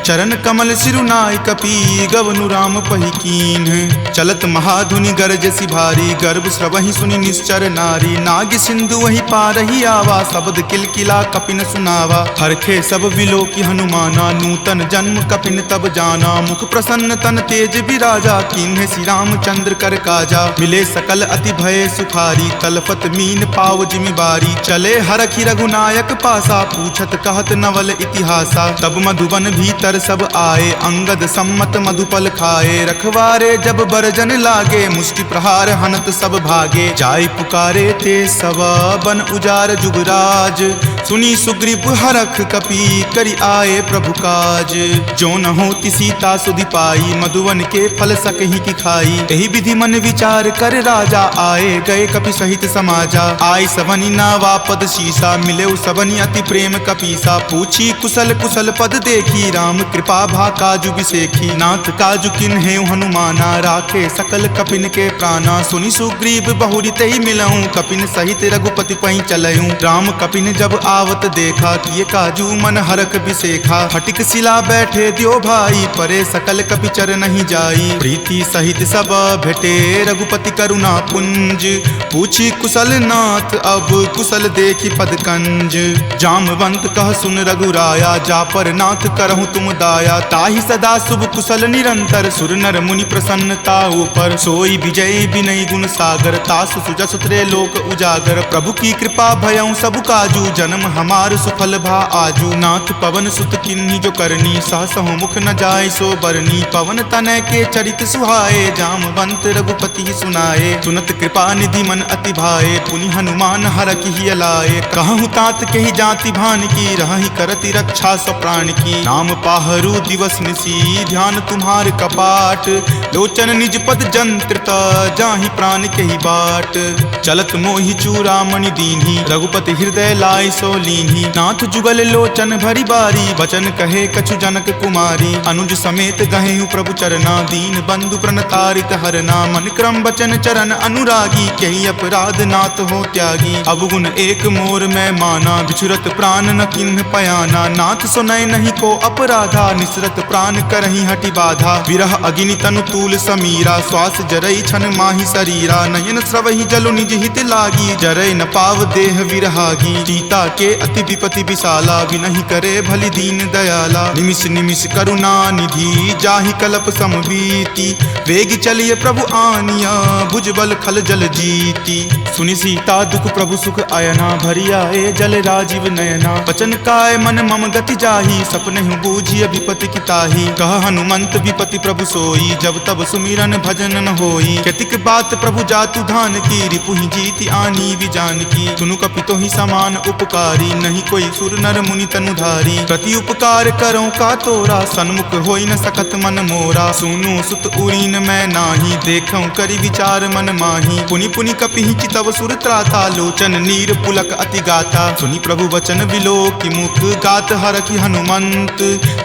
चरण कमल सिरुनाई कपि, गवनु राम पहि कीन। चलत महाधुनि गरजसि भारी, गर्भ स्रवहि सुनि निश्चर नारी। नाग सिंधु वही पारही आवा, शब्द किलकिला कपिन सुनावा। हरखे सब विलोकी हनुमाना, नूतन जन्म कपिन तब जाना। मुख प्रसन्न तन तेज विराजा, कीन्हे श्री रामचंद्र कर काजा। मिले सकल अति भय सुखारी, तलफत मीन पाव जिमि बारी। चले हरखि रघुनायक पासा, पूछत कहत नवल इतिहासा। तब मधुबन भीतर सब आए, अंगद सम्मत मधुपल खाए। रखवारे जब बरजन लागे, मुष्टि प्रहार हनत सब भागे। जाय पुकारे ते सब, बन उजार जुगराज। सुनी सुग्रीव हरख कपि, करि आए प्रभु काज। जो न होति सीता सुधि पाई, मधुवन के फल सकहि की खाई। एहि विधि मन विचार कर राजा, आए गए कपि सहित समाजा। आई सबनि नावा पद शीसा, मिले सबनि अति प्रेम कपीसा। पूछी कुशल कुशल पद देखी, राम कृपा भा काजु बिसेखी। नाथ काजु किन्हेउ हनुमाना, राखे सकल कपिन के प्राणा। सुनि सुग्रीव बहुरी तहि मिलऊं, कपिन सहित रघुपति पहि चलऊं। राम कपिन जब आवत देखा, किए काजू मन हरख बिसेखा। फटिक शिला बैठे द्यो भाई, परे सकल कपि चर नहीं जाई। प्रीति सहित सब भेटे, रघुपति करुणा पुंज। पूछी कुशल नाथ, अब कुशल देखी पद कंज। जामवंत कह सुन रघुराया, जा पर नाथ करहु तुम दाया। ताहि सदा शुभ कुशल निरंतर, सुर नर मुनि प्रसन्नता ऊपर। सोई विजय विनय गुण सागर, तासु सुजस त्रैलोक उजागर। प्रभु की कृपा भयउ सब काजू, जन्म हमार सुफल भा आजू। नाथ पवन सुत किन्ही जो करनी, सहसहु मुख न जाय सो बरनी। पवन तनय के चरित सुहाए, जामवंत रघुपति सुनाए। सुनत कृपा निधि मन अति भाए, पुनि हनुमान हरखि हिय लाए। कहूँ तात कही जाति भान की, रहहि करति रक्षा सो प्राण की। नाम पाहरू दिवस निसी, ध्यान तुम्हार कपाट। लोचन निज पद जंत्रित, जाहि प्राण कही बाट। चलत मोहि चूड़ामणि दीन्ही, रघुपति हृदय लाय सो लीन्ही। नाथ जुगल लोचन भरी बारी, बचन कहे कछु जनक कुमारी। अनुज समेत गहेहु प्रभु चरना, दीन बंधु प्रणतारित हरना। मन क्रम बचन चरण अनुरागी, कही अपराध नाथ हो त्यागी। अवगुण एक मोर मैं माना, बिछुरत प्राण न किन्ह पयाना। नाथ सुनय नहीं को अपराधा, निसरत प्राण करहि हटि बाधा। विरह अग्नि तनु तूल समीरा, श्वास जरई छन माहि शरीरा। नयन स्रवहि जलु निज हित लागी, जरय न पाव देह विरहागी। सीता के अति विपति विशाला, विनहि करे भलि दीन दयाला। निमिष निमिष करुणा निधि, जाहि कलप समबीति। वेग चलिए प्रभु आनिया, भुजबल खल जल जीती। सुनि सीता दुख प्रभु सुख अयना, भरि आए जल राजीव नयना। बचन काय मन मम गति जाही, सपनेहु बूझिय विपति की ताही। कह हनुमंत विपति प्रभु सोई, जब तब सुमिरन भजन न होई। केतिक बात प्रभु जातु धान की, रिपुहि जीति आनी विजान की। सुनु कपि तोहि समान उपकारी, नहीं कोई सुर नर मुनि तनुधारी। प्रति उपकार करो का तोरा, सन्मुख होई न सकत मन मोरा। सुनु सुत उरीन मैं नाही, देखऊं करि विचार मन माही। पुनि पुनि कपिहि चितव सुर त्राता, लोचन नीर पुलक अति गाता। सुनि प्रभु वचन विलोकि मुख, गात हरखि हनुमंत।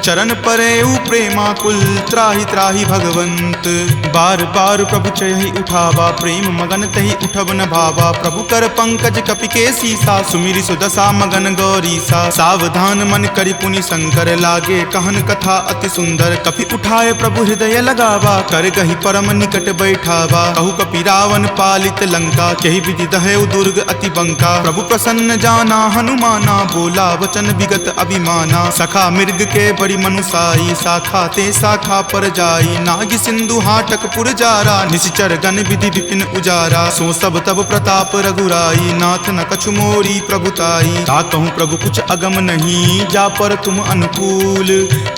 चरण परेउ प्रेमाकुल, त्राहि त्राहि भगवंत। बार बार प्रभु चयहि उठावा, प्रेम मगन तहि उठब न भावा। प्रभु कर पंकज कपि के सीसा, सुमिरि सुदशा मगन गौरीसा। सावधान मन करि पुनि शंकर, लागे कहन कथा अति सुंदर। कपि उठाए प्रभु हृदय लगावा, कर गहि परम निकट बैठावा। कहु कपि रावण पालित लंका, केहि विधि दहेउ दुर्ग अति बंका। प्रभु प्रसन्न जाना हनुमाना, बोला वचन विगत अभिमाना। सखा मृग के बड़ी मनुसाई, शाखा ते शाखा पर जाई। नाग सिंधु हाटक पुर जारा, निश्चर गण विधि विपिन उजारा। सो सब तब प्रताप रघुराई, नाथ न कछु मोरी प्रभुताई। ता कहूँ प्रभु कुछ अगम नहीं, जा पर तुम अनुकूल,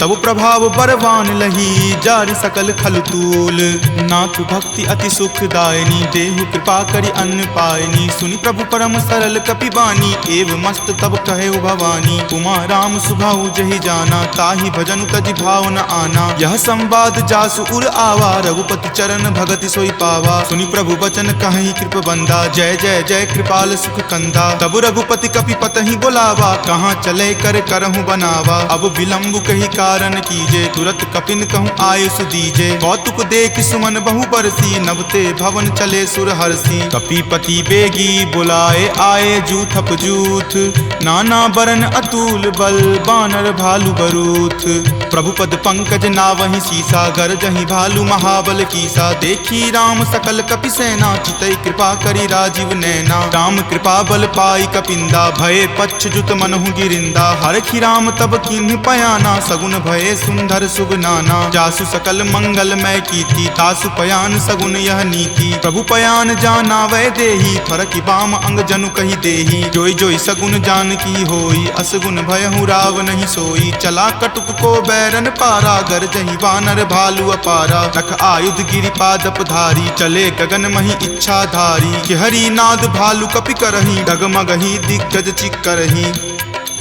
तब प्रभाव बरवान लही, जारी सकल खलतूल। नाथ भक्ति अति सुखदायनी, देहु कृपा करि अन्न पायनी, सुनि प्रभु परम सरल कपिबानी, एव मस्त तब कहे भवानी। उमा राम सुभाऊ जहि जाना, ताहि भजनु तजि भाव न आना, यह संवाद जासु उर आवा, रघुपति चरण भगति सोई पावा। सुनि प्रभु बचन कहि कृप बंदा, जय जय जय कृपाल सुख कंदा। तब रघुपति कपि पतहि बोलावा, कहाँ चले कर करहु बनावा। अब विलंब कही कारण कीजे, तुरत कपिन कहूँ आयुष दीजे। कौतुक देख सुमन बहु बरसी, नवते भवन चले सुर हरसी। कपिपति बेगी बुलाए आए, जूथप जूथ, नाना बरन अतुल बल, बानर भालु बरूथ। प्रभु पद पंकज नावहि सीसा, गरजहि भालु महाबल कीसा। देखी राम सकल कपि सेना, चितई कृपा करी राजीव नैना। राम कृपा बल पाई कपिंदा, भये पच्छ जुत मनहु गिरिंदा। हरखि राम तब किन्हि पयाना, सगुन भये सुंदर शुभ नाना। जासु सकल मंगलमय कीर्ति, तासु पयान सगुन यह नीति। प्रभु पयान जाना वै देही, फरकि बाम अंग जनु कहि देही। जोई जोई सगुन जान की होई, असगुन भयहु राव नहीं सोई। चला कटुक को बैरन पारा, गरजहि वानर भालु अपारा। रख आयुध गिरिपादप धारी, चले गगन मही इच्छा धारी। कि हरि नाद भालु कपि करही, डगमगहि दिग्गज चिक्करही।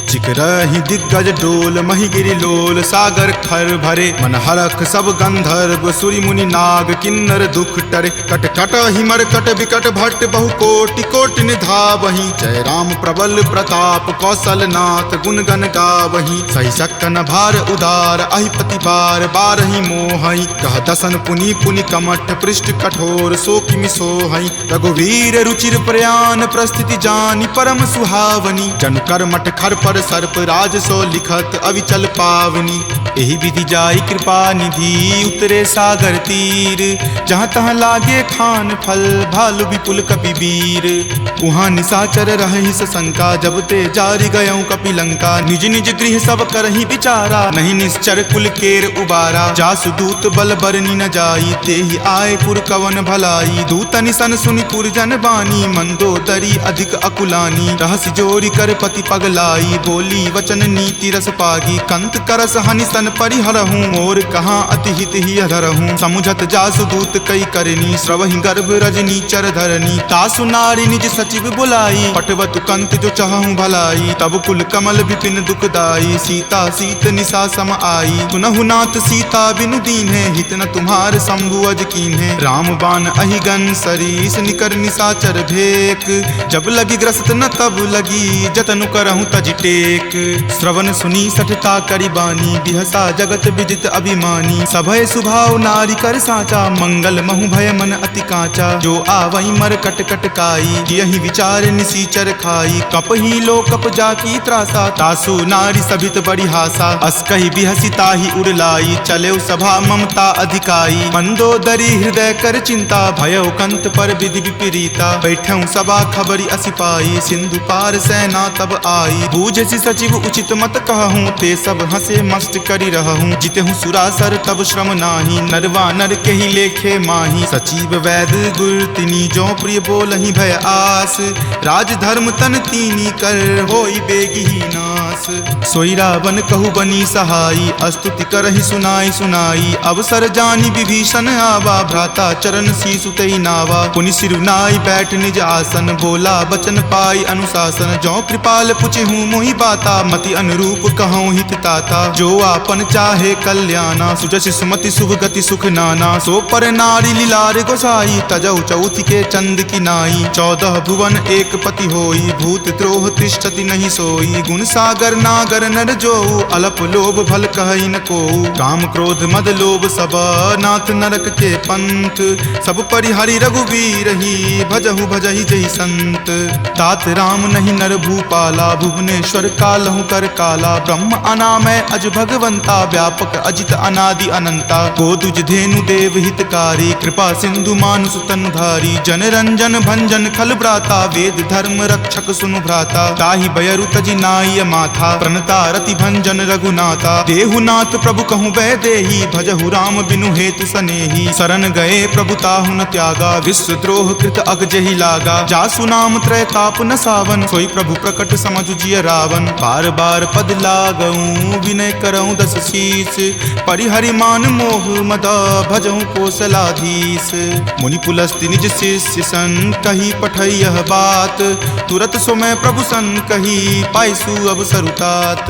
चिकरहि दिग्गज डोल, मही गिरि लोल, सागर खर भरे। मन हरख सब गंधर्व, सुरि मुनि नाग किन्नर दुख टरे। कट कट हिमर कट विकट भट्ट, बहु कोटि कोटि निधावहि। जय राम प्रबल प्रताप, कौशल नाथ गुण गण गावहि। सही सक्कन भार उदार, अहिपति बार बारहि मोहहि। कह दसन पुनि पुनि कमठ, पृष्ठ कठोर सो किमि सोहहि। रघुवीर रुचिर प्रयान, प्रस्थिति जानि परम सुहावनी। जनु कर मठ खर पर सर्प, राज सो लिखत अविचल पावनी। एहि विधि जाई कृपा निधि, उतरे सागर तीर। जहाँ तहाँ लागे खान फल, भालु विपुल कपि वीर। उहाँ निशाचर रहि सशंका, जब ते जारि गयऊँ कपि लंका। निज निज गृह सब करहि विचारा, नहीं निश्चर कुल केर उबारा। जासु दूत बल बरनी न जाई, तेहि आए पुर कवन भलाई। दूतनि सन सुनि पुरजन बानी, मंदोदरी अधिक अकुलानी। रहसि जोरी कर पति पगलाई, बोली वचन नीति रस पागी। कंत करस हनि सन परिहरहूँ, मोर कहाँ अति हित ही अधरहूँ। समुझत जासु दूत कई करनी, स्रवहि गर्भ रजनी चर धरनी। तासु नारी निज सचिव बुलाई, पटवतु कंत जो चहूँ भलाई। तब कुल कमल विपिन दुखदाई, सीता सीत निशा सम आई। सुनहु नाथ सीता बिनु दीन्हे, हित न तुम्हार शंभु अज कीन्हे। राम बाण अहिगन सरीस, निकर निशाचर भेक। जब लगी ग्रस्त न तब लगी, जतनु करहूँ तज टेक। श्रवण सुनी सठता करि बानी, बिहसा जगत विदित अभिमानी। सभय सुभाव नारी कर साचा, मंगल महु भय मन अति काचा। जो आवई मर कट कट काई, यही विचार निसीचर खाई। कपहि लो कप जाकी त्रासा, तासु नारी सभित बड़ी हासा। अस कहि बिहसी ताहि उड़लाई, चले सभा ममता अधिकाई। मंदोदरी हृदय कर चिंता, भयो कंत पर विधि विपरीता। बैठऊँ सभा खबरी असी पाई, सिंधु पार सेना तब आई। बूझसी सचिव उचित मत कहूँ, ते सब हंसे मस्त करि रहूँ। जितेहूँ सुरासर तब श्रम नाही, नरवा नर के ही लेखे माही। सचिव वैद गुर तिनी, जो प्रिय बोलहि भय आस। राज धर्म तन तीनी कर, होई बेगी ही नास। सोई रावण कहु बनी सहाई, स्तुति करहि सुनाई सुनाई। अवसर जानी विभीषण आवा, भ्राता चरण शीसु तई नावा। पुनि सिरुनाई बैठ निज आसन, बोला बचन पाई अनुशासन। जो कृपाल पुछहूँ मोहि बाता, मति अनुरूप कहूँ हित ताता। जो आपन चाहे कल्याणा, सुजसि सुमति शुभ गति सुख नाना। सो पर नारी लीलार गोसाई, तजौ चौथि के चंद की नाई। 14 भुवन एक पति होई, भूत द्रोह तिष्ठति नहीं सोई। गुण सागर नागर नर जो, अलप लोभ भल कहई न को। काम क्रोध मद लोभ सब, नाथ नरक के पंथ। सब परिहरि रघुवीर ही, भजहु भजहि जहि संत। तात राम नहीं नर भूपाला, भुवनेश्वर कालहु कर काला। ब्रह्म अनामय अज भगवंता, व्यापक अजित अनादि अनंता। गोदुज धेनु देव हितकारी, कृपा सिंधु मानुष तनुधारी। जन रंजन भंजन खल भ्राता, वेद धर्म रक्षक सुनु भ्राता। ताहि बयरु तजि नाई माता, माथा, प्रणता रति भंजन रघुनाथा। देहुनाथ प्रभु कहूँ वै देही, भजहु राम बिनु हेतु सनेही। शरण गए प्रभु ताहु न त्यागा, विश्व द्रोह कृत अग जेहि लागा। जासु नाम त्रय ताप न सावन, सोई प्रभु प्रकट समझु जिय रावण। बार बार पद लागऊं विनय करऊं दस शीस, परिहरि मान मोह मद भजऊं कौशलाधीश। मुनि पुलस्ति निज शिष्य सन, कही पठई यह बात। तुरत सो मैं प्रभु सन कही, पाइसु अवसर तात।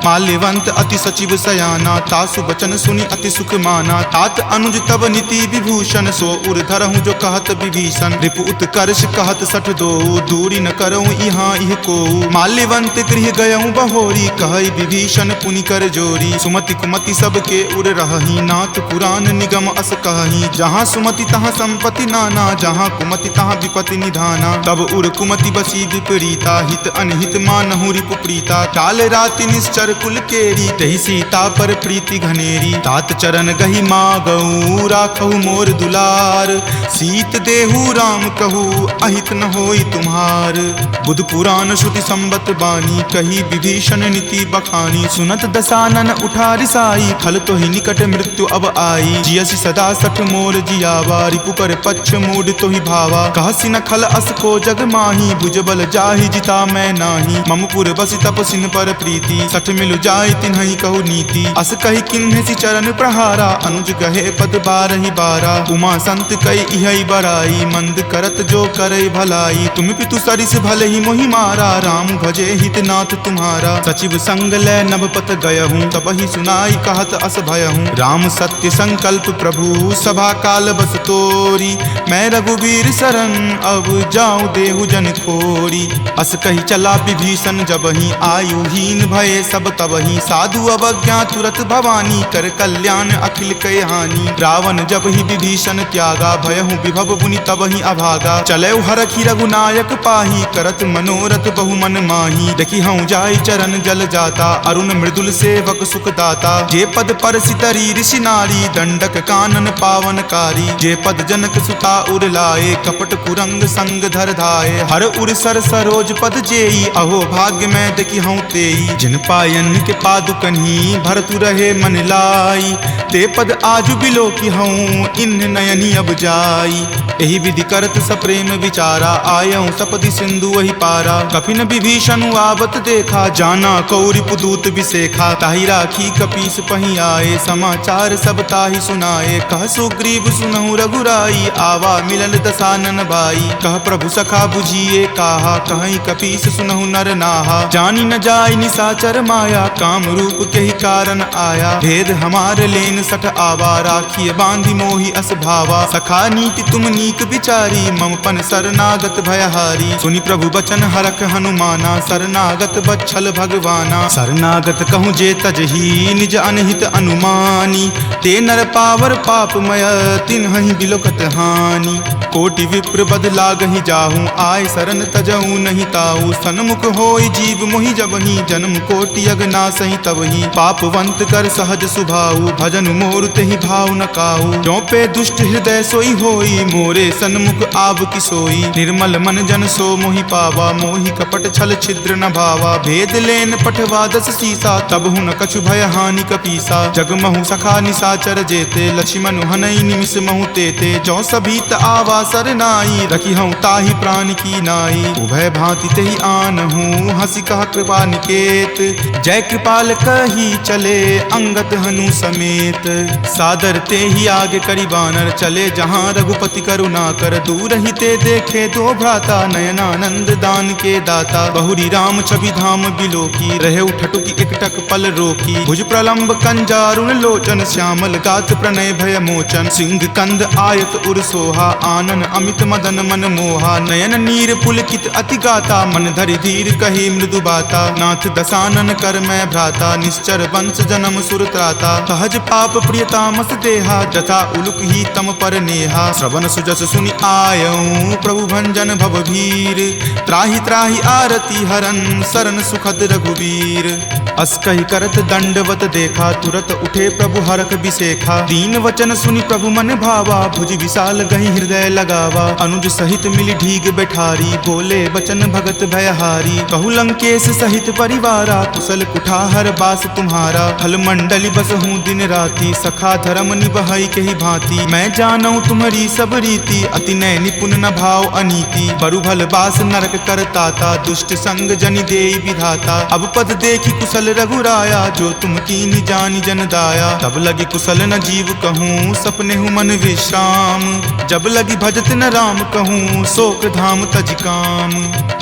माल्यवंत अति सचिव सयाना, तासु बचन सुनि अति सुख माना। तात अनुज तब नीति विभूषण, सो उर धरहूं जो कहत विभीषण। रिपु उत्कर्ष कहत सठ दो, दूरी न करऊं यहाँ इह को। माल्यवंत गृह गयऊं बहोरी, कहई विभीषण पुनि कर जोरी। सुमति कुमति सबके उर रहही, नाथ पुराण निगम अस कहही। जहाँ सुमति तहाँ संपत्ति नाना, जहाँ कुमति तहाँ विपत्ति निधाना। तब उर कुमति बसी विपरीता, हित अनहित मानहु रिपु प्रीता। काल राति निश्चर कुल केरी, तहि सीता पर प्रीति घनेरी। तात चरण गही मागऊ, राखहु मोर दुलार। सीत देहु राम कहू, अहित न होई तुम्हार। बुध पुराण श्रुति संबत बानी, कही विभीषण नीति बखानी। सुनत दसानन उठा रिसाई, खल तो ही निकट मृत्यु अब आई। जियसि सदा सठ मोर जियावा, रिपु कर पक्ष मूड तो ही भावा। कहसी न खल अस को जग माही, भुज बल जाहि जिता मैं नाही। मम पुर बसि तपसिन पर प्रीति, सठ मिलु जाय तिन्हहि कहु नीति। अस कहि किन्हसि चरण प्रहारा, अनुज गहे पद बारहि बारा। उमा संत कई इहै बराई, मंद करत जो करई भलाई। तुम पितु सरिस भले ही मोहि मारा, राम भजे हित नाथ तुम्हारा। सचिव संग लै नभपत गयहूँ, तबहि सुनाई कहत अस भयहूँ। राम सत्य संकल्प प्रभु, सभा काल बस तोरी। मैं रघुवीर शरण, अब जाऊँ देहु जन खोरी। अस कही चला विभीषण जबहि, आयुहीन भये सब तबहि। साधु अवज्ञा तुरत भवानी, कर कल्याण अखिल कय हानि। रावण जब ही विभीषण त्यागा, भयहु विभव पुनि तबहि अभागा। चलऊ हरखि रघुनायक पाही, करत मनोरथ बहु मन माही। देखि हूँ जाय चरण जल जाता, अरुण मृदुल सेवक सुख दाता। जे पद पर सितरी ऋषि नारी, दंडक कानन पावनकारी। जे पद जनक सुता उर लाए, कपट कुरंग संग धर धाये। हर उर सर सरोज पद जेई, अहो भाग्य में देखि हूँ तेई। जिन पायन के पादुकन्ही, भरतु रहे मन लाई। ते पद आजु बिलो की हूँ, इन नयनी अब जाई। एहि विधि करत सप्रेम विचारा, आयऊं सपदि सिंधु वही पारा। कपिन विभीषण आवत देखा, जाना कौरि पुदूत विसेखा। ताहि राखी कपीस पही आए, समाचार सब ताहि सुनाए। कह सुग्रीव सुनहु रघुराई, आवा मिलल दसानन भाई। कह प्रभु सखा बुझिए काहा, कहीं कपीस सुनहु नर नाहा। जानी न जाय निसाचर माया, काम रूप के ही कारण आया। भेद हमार लेन सठ आवा, राखिय बांधि मोहि अस भावा। सखा नीति तुम नीक विचारी, मम पन शरणागत भयहारी। सुनि प्रभु बचन हरख हनुमाना, शरणागत बच्छल भगवाना। शरणागत कहूँ जे तजही, निज अनहित अनुमानी। ते नर पावर पापमय, तिन्हहि बिलोकत हानि। कोटि विप्र बद लागहि जाहूँ, आय शरण तजऊँ नहीं ताऊ। सन्मुख होय जीव मोहि जबहि, जन्म कोटि अगनासहि तबहि। पापवंत कर सहज सुभाऊ, भजन मोर तेहि भाव न काऊ। जो पे दुष्ट हृदय सोई होई, मोरे सन्मुख आब की सोई। निर्मल मन जन सो मोहि पावा, मोहि कपट छल छिद्र न भावा। भेद लेन पठवा दस सीसा, तब हुन कछु भय हानि कपीसा। जग महु सखा निसाचर जेते, लक्ष्मण हनई निमिष महु तेते। जो सभीत आवा सरनाई, रखी हूँ ताहि प्राण की नाई। उभय भांति तेहि आनहूँ, हंसी कह कृपा निकेत। जय कृपाल कही चले, अंगत हनु समेत। सादर ते ही आगे करी बानर, चले जहाँ रघुपति करुणा कर। दूर ही ते देखे दो भ्राता, नयनानंद दान के दाता। बहुरी राम छवि धाम बिलोकी, रहे उठटुकी एकटक पल रोकी। भुज प्रलंब कंजारुण लोचन, श्यामल गात प्रणय भय मोचन। सिंह कंद आयत उर सोहा, आनन अमित मदन मन मोहा। नयन नीर पुलकित अति गाता, मन धरि धीर कही मृदु बाता। नाथ दसानन कर मैं भ्राता, निश्चर वंश जन्म सुर त्राता। सहज पाप प्रियतामस देहा, जथा उलुक ही तम पर नेहा। श्रवण सुजस सुनि आयऊं, प्रभु भंजन भवभीर। त्राहि त्राहि आरती हरन, शरण सुखद रघुवीर। अस कहि करत दंडवत देखा, तुरत उठे प्रभु हरख बिसेखा। दीन वचन सुनि प्रभु मन भावा, भुज विशाल गहि हृदय लगावा। अनुज सहित मिली ढीग बैठारी, बोले बचन भगत भयहारी। कहु लंकेश सहित सहित परिवारा, कुशल कुठार बास तुम्हारा। फल मंडली बस हूँ दिन राति, सखा धर्म निबहई के ही भांति। मैं जानऊ तुम्हारी सब रीति, अति नय निपुण न भाव अनीति। बरु भल बास नरक करताता, दुष्ट संग जनि देई विधाता। अब पद देखी कुशल रघुराया, जो तुम कीन्ही जानि जन दाया। तब लगी कुशल न जीव कहूँ, सपने हूँ मन विश्राम। जब लगी भजत न राम कहूँ, शोक धाम तज काम।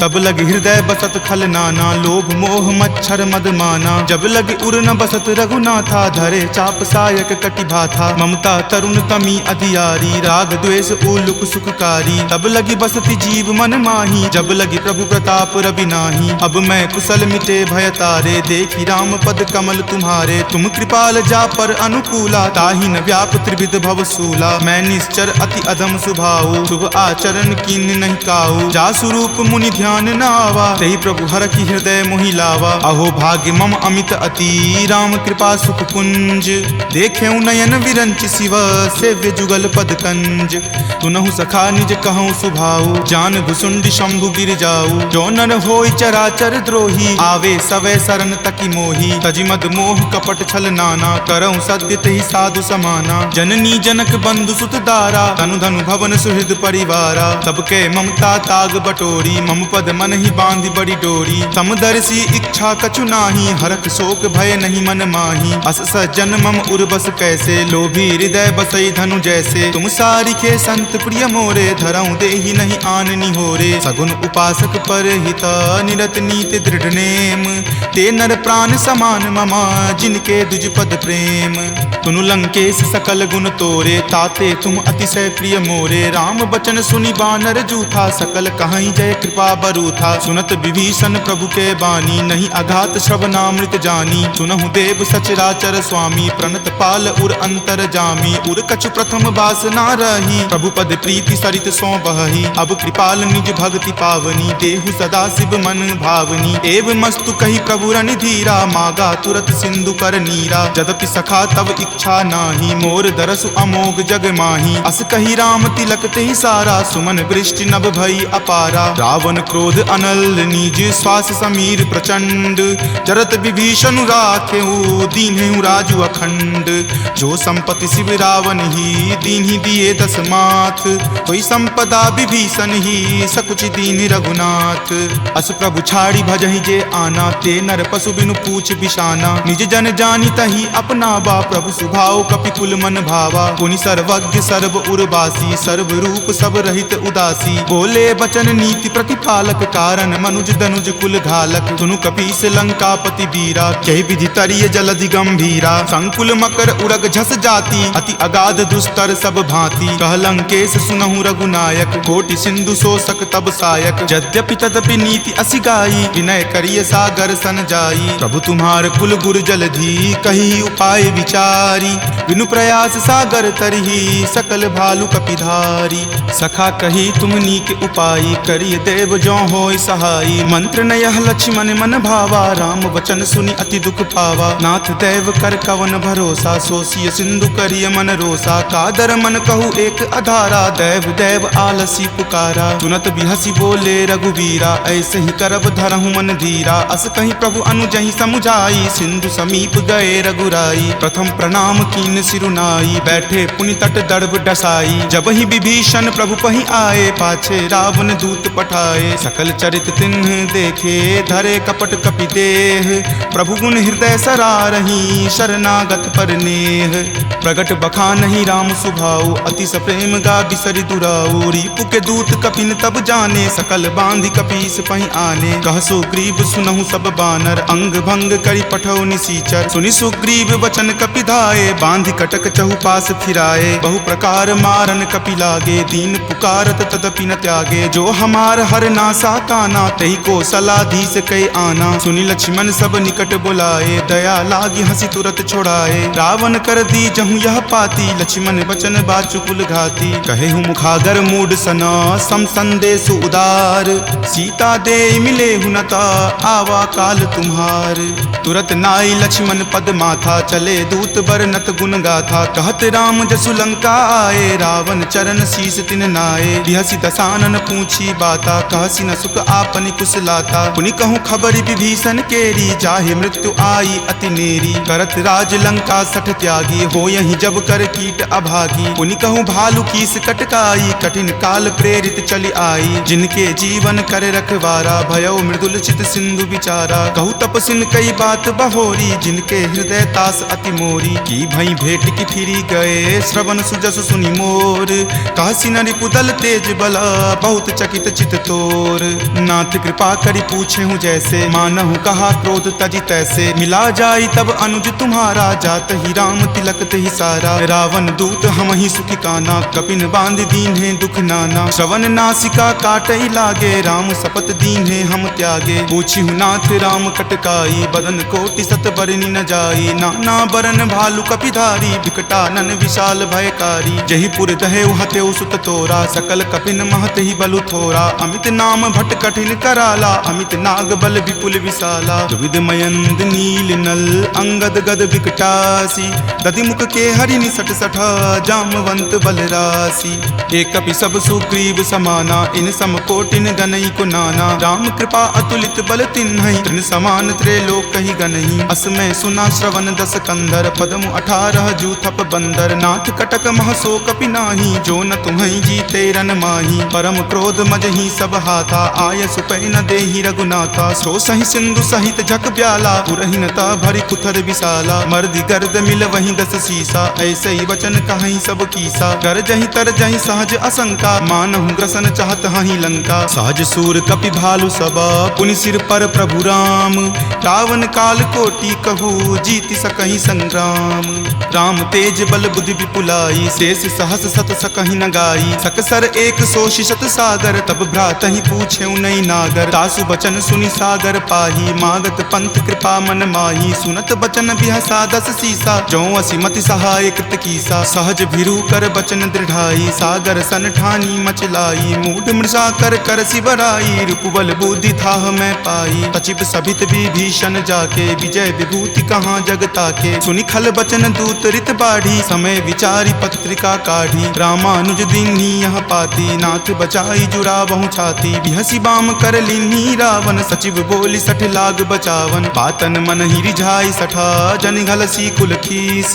तब लगी हृदय बसत खल नाना, लोभ मोह मच्छर मद माना। जब लगी उर न बसत रघुनाथा, धरे चाप सायक कटि भाथा। ममता तरुण तमी अधियारी, राग द्वेष उलुक सुखकारी। तब लगी बसती जीव मन माही, जब लगी प्रभु प्रताप रवि नाही। अब मैं कुशल मिटे भय तारे, देखी राम पद कमल तुम्हारे। तुम कृपाल जा पर अनुकूला, ताहि न व्याप त्रिविध भव सूला। मैं निश्चर अति अधम स्वभाव, शुभ आचरण कीन्ह नहीं काऊ। जा स्वरूप मुनि ध्यान न आवा, तहि प्रभु हर की हृदय मोहि लावा। अहो भाग्य मम अमित अति, राम कृपा सुख पुंज। देखेऊ नयन विरंच शिव, सेव्य जुगल पद कंज। तुनहु सखा निज कहूँ सुभाऊ, जान भुसुंड शंभु गिर जाऊ। जो नर होई चराचर द्रोही, आवे सवै शरण तकी मोही। तजि मद मोह कपट छल नाना, करऊँ सत्य तेहि साधु समाना। जननी जनक बंधु सुत दारा, तनु धनु भवन सुहृद परिवारा। सबके ममता ताग बटोरी, मम पद मन ही बांधि बड़ी डोरी। समदर्शी इच्छा कछु नाही, हरख शोक भय नहीं मन माही। अस सज्जन मम उर्बस कैसे, लोभी हृदय बसई धनु जैसे। तुम सारिखे संत प्रिय मोरे, धरऊँ देहि नहीं आननि होरे। सगुन उपासक पर हित, निरत नीति दृढ़ नेम। ते नर प्राण समान ममा, जिनके दुज पद प्रेम। तुनु लंकेश सकल गुण तोरे, ताते तुम अतिशय प्रिय मोरे। राम बचन सुनि बानर जूथा, सकल कहाई जय कृपा बरूथा। सुनत विभीषण प्रभु के बानी, नहीं अघात श्रवणामृत जानी। सुनहु देव सचराचर स्वामी, प्रणत पाल उर अंतर जामी। उर कछु प्रथम बास ना रही, प्रभु पद प्रीति सरित सो बहही। अब कृपाल निज भक्ति पावनी, देहु सदा शिव मन भावनी। एव मस्तु कही प्रभु रण धीरा, मागा तुरत सिंधु कर नीरा। जदपि सखा तब इच्छा नाही, मोर दरसु अमोघ जग माही। अस कही राम तिलक तेहि सारा, सुमन वृष्टि नभ भई अपारा। रावण क्रोध अनल निज, श्वास समीर प्रचंड। जरत विभीषण राखेऊ, दीन्हेऊ राजु अखंड। जो संपत्ति शिव रावण ही, दीन्हि दिए दस माथ। कोई संपदा विभीषण ही, सकुच दीन्हि रघुनाथ। अस प्रभु छाड़ी भजहि जे आना, ते नर पशु बिनु पूछ बिशाना। निज जन जानि तहि अपनावा, प्रभु सुभाव कपिकुल मन भावा। पुनि सर्वज्ञ सर्व उर्वासी, सर्व रूप सब रहित उदासी। बोले बचन नीति प्रतिपालक, कारण मनुज दनुज कुल घालक। सुनु कपीस लंकापति वीरा, कहि विधि तरिय जलधि गंभीरा। संकुल मकर उरग झस जाति, अति अगाध दुस्तर सब भांति। कह लंकेश सुनहु रघुनायक, कोटि सिंधु शोषक तब सायक। यद्यपि तदपि नीति असि गाई, विनय करिय सागर सन जाई। प्रभु तुम्हार कुल गुर जलधि, कही उपाय विचारी। बिनु प्रयास सागर तरही, सकल भालु कपिधारी। सखा कही तुम नीक उपाय, करिय देव जो होय सहाई। मंत्र न यह लक्ष्मण मन भावा, राम वचन सुनि अति दुख पावा। नाथ देव कर कवन भरोसा, सोसिय सिंधु करिय मन रोसा। कादर मन कहु एक अधारा, देव देव आलसी पुकारा। सुनत बिहसी बोले रघुवीरा, ऐसे ही करब धरहु मन धीरा। अस कहीं प्रभु अनुजहि समुझाई, सिंधु समीप गए रघुराई। प्रथम प्रणाम कीन सिरुनाई, बैठे पुनि तट दर्भ डसाई। जब ही विभीषण प्रभु पहि आए, पाछे रावण दूत पठाए। सकल चरित तिन्ह देखे, धरे कपट कपि देह। प्रभु गुण हृदय सरारही, शरणागत पर नेह। प्रगट बखानहि राम सुभाऊ, अति सप्रेम गा बिसरि दुराऊ। रिपु के दूत कपिन तब जाने, सकल बांधि कपीस पहि आने। कह सुग्रीव सुनहु सब बानर, अंग भंग करि पठौ निसीचर। सुनि सुग्रीव वचन कपि धाये, बांधि कटक चहुपास फिराए। बहु प्रकार मारन कपि लागे, दीन पुकारत तदपि न त्यागे। जो हमार हर नासा काना, तहि को सलाधीस कई आना। सुनि लक्ष्मण सब निकट बुलाए, दया लागी हंसी तुरत छोड़ाए। रावण कर दी जहु यह पाती, लक्ष्मण वचन बाचुकुल घाती। कहे हूँ मुखागर मूड सना, सम संदेश उदार। सीता दे मिले हुनता, आवा काल तुम्हार। तुरत नाई लक्ष्मण पद माथा, चले दूत बरनत गुण गाथा। कहत राम जसु लंका आए, रावण चरण शीस तिन नाए। बिहसी दसानन पूछी बाता, कहसी न सुख आपनि कुशलाता। पुनि कहूँ खबर विभीषण केरी, चाहे मृत्यु आई अति नेरी। करत राज लंका सठ त्यागी, हो यही जब कर कीट अभागी। उनि कहूँ भालू कीस कटकाई, कठिन काल प्रेरित चली आई। जिनके जीवन करे रखवारा, भयो मृदुल चित सिंधु विचारा। कहू तपसिन कई बात बहोरी, जिनके हृदय तास अति मोरी। की भई भेंट की फिरी गए, श्रवण सुजस सुनि मोर। काशी नरि पुदल तेज बला, बहुत चकित चित तोर। नाथ कृपा करी पूछे हूँ जैसे, मानहु कहा क्रोध तजी तैसे। मिला जाई तब अनुज तुम्हारा, जात ही राम तिलकत ही सारा। रावण दूत हम ही सुखी काना, कपिन बांध दीन है दुख नाना। श्रवण नासिका काटई लागे, राम शपथ दीन है हम त्यागे। पूछी हूँ नाथ राम कटकाई, बदन कोटि सत बरनी न जाई। नाना बरन भालू कपिधारी, विकटानन विशाल भयकारी। जही पुर दहे हतेउ सुत तोरा, सकल कपिन महत ही बलु थोरा। अमित नाम भट कठिन कराला, अमित नाग बल विपुल विशाला। दुविध मयंद नील नल, अंगद गद विकटासी। दधि मुख के हरि निसट सठा, जामवंत बल राशि। एक कपि सब सुग्रीव समाना, इन सम कोटिन गनई को नाना। राम कृपा अतुलित बल तिन्हई, तृण समान त्रैलोक ही गनहि। असमय सुना श्रवण दस कंधर, पदमु 18 जूथप बंदर। नाथ कटक महसो कपि नाही, जो न तुम्हई जीते रन माही। परम क्रोध मजही सब हाथा, आय सुपै न देहि रघुनाथा। सो सही सिंधु सहित झक ब्याला, पुरहिनता भरी कुथर विशाला। मर्दि गर्द मिल वहीं 10 सीसा, ऐसे ही वचन कहीं सब कीसा। कर जही तर जही सहज असंका, मानहु ग्रसन चाहत हहीं लंका। सहज सूर कपि भालु सबा, पुनि सिर पर प्रभु राम। रावण काल कोटि कहू, जीति सकहि संग्राम। राम तेज बल बुद्धि विपुलाई, शेष सहस सत सकहि न गाई। सकसर 100 शत सागर, तब भ्रात ही पूछे नई नागर। तासु बचन सुनि सागर पाही, मागत पंथ कृपा मन माही। सुनत बचन बिहसा 10 सीसा, जो असिमति सहाय कृत कीसा। सहज भिरू कर बचन दृढ़ाई, सागर सन ठानी मचलाई। मूढ़ मृषा कर कर सिबराई, रूपबल बुद्धि थाह मैं पाई। सचिव सभित विभीषण जाके, विजय विभूति कहाँ जग ताके। सुनि खल बचन दूत रित बाढ़ी, समय विचारी पत्रिका काढ़ी। रामानुज दीन्ही यह पाती, नाथ बचाई जुरावहु छाती। बिहसी बाम कर लीन्ही रावण, सचिव बोली 60 लाग बचावन। बातन मन ही रिझाई सठा, जन घलसी कुल खीस।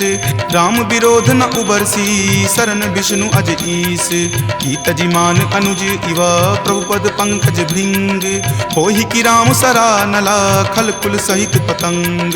राम विरोध न उबरसी, सरन विष्णु अज ईस। की तजिमान अनुज इवा, प्रभुपद पंकज भृंग। होहि की राम सरा नला, खल कुल सहित पतंग।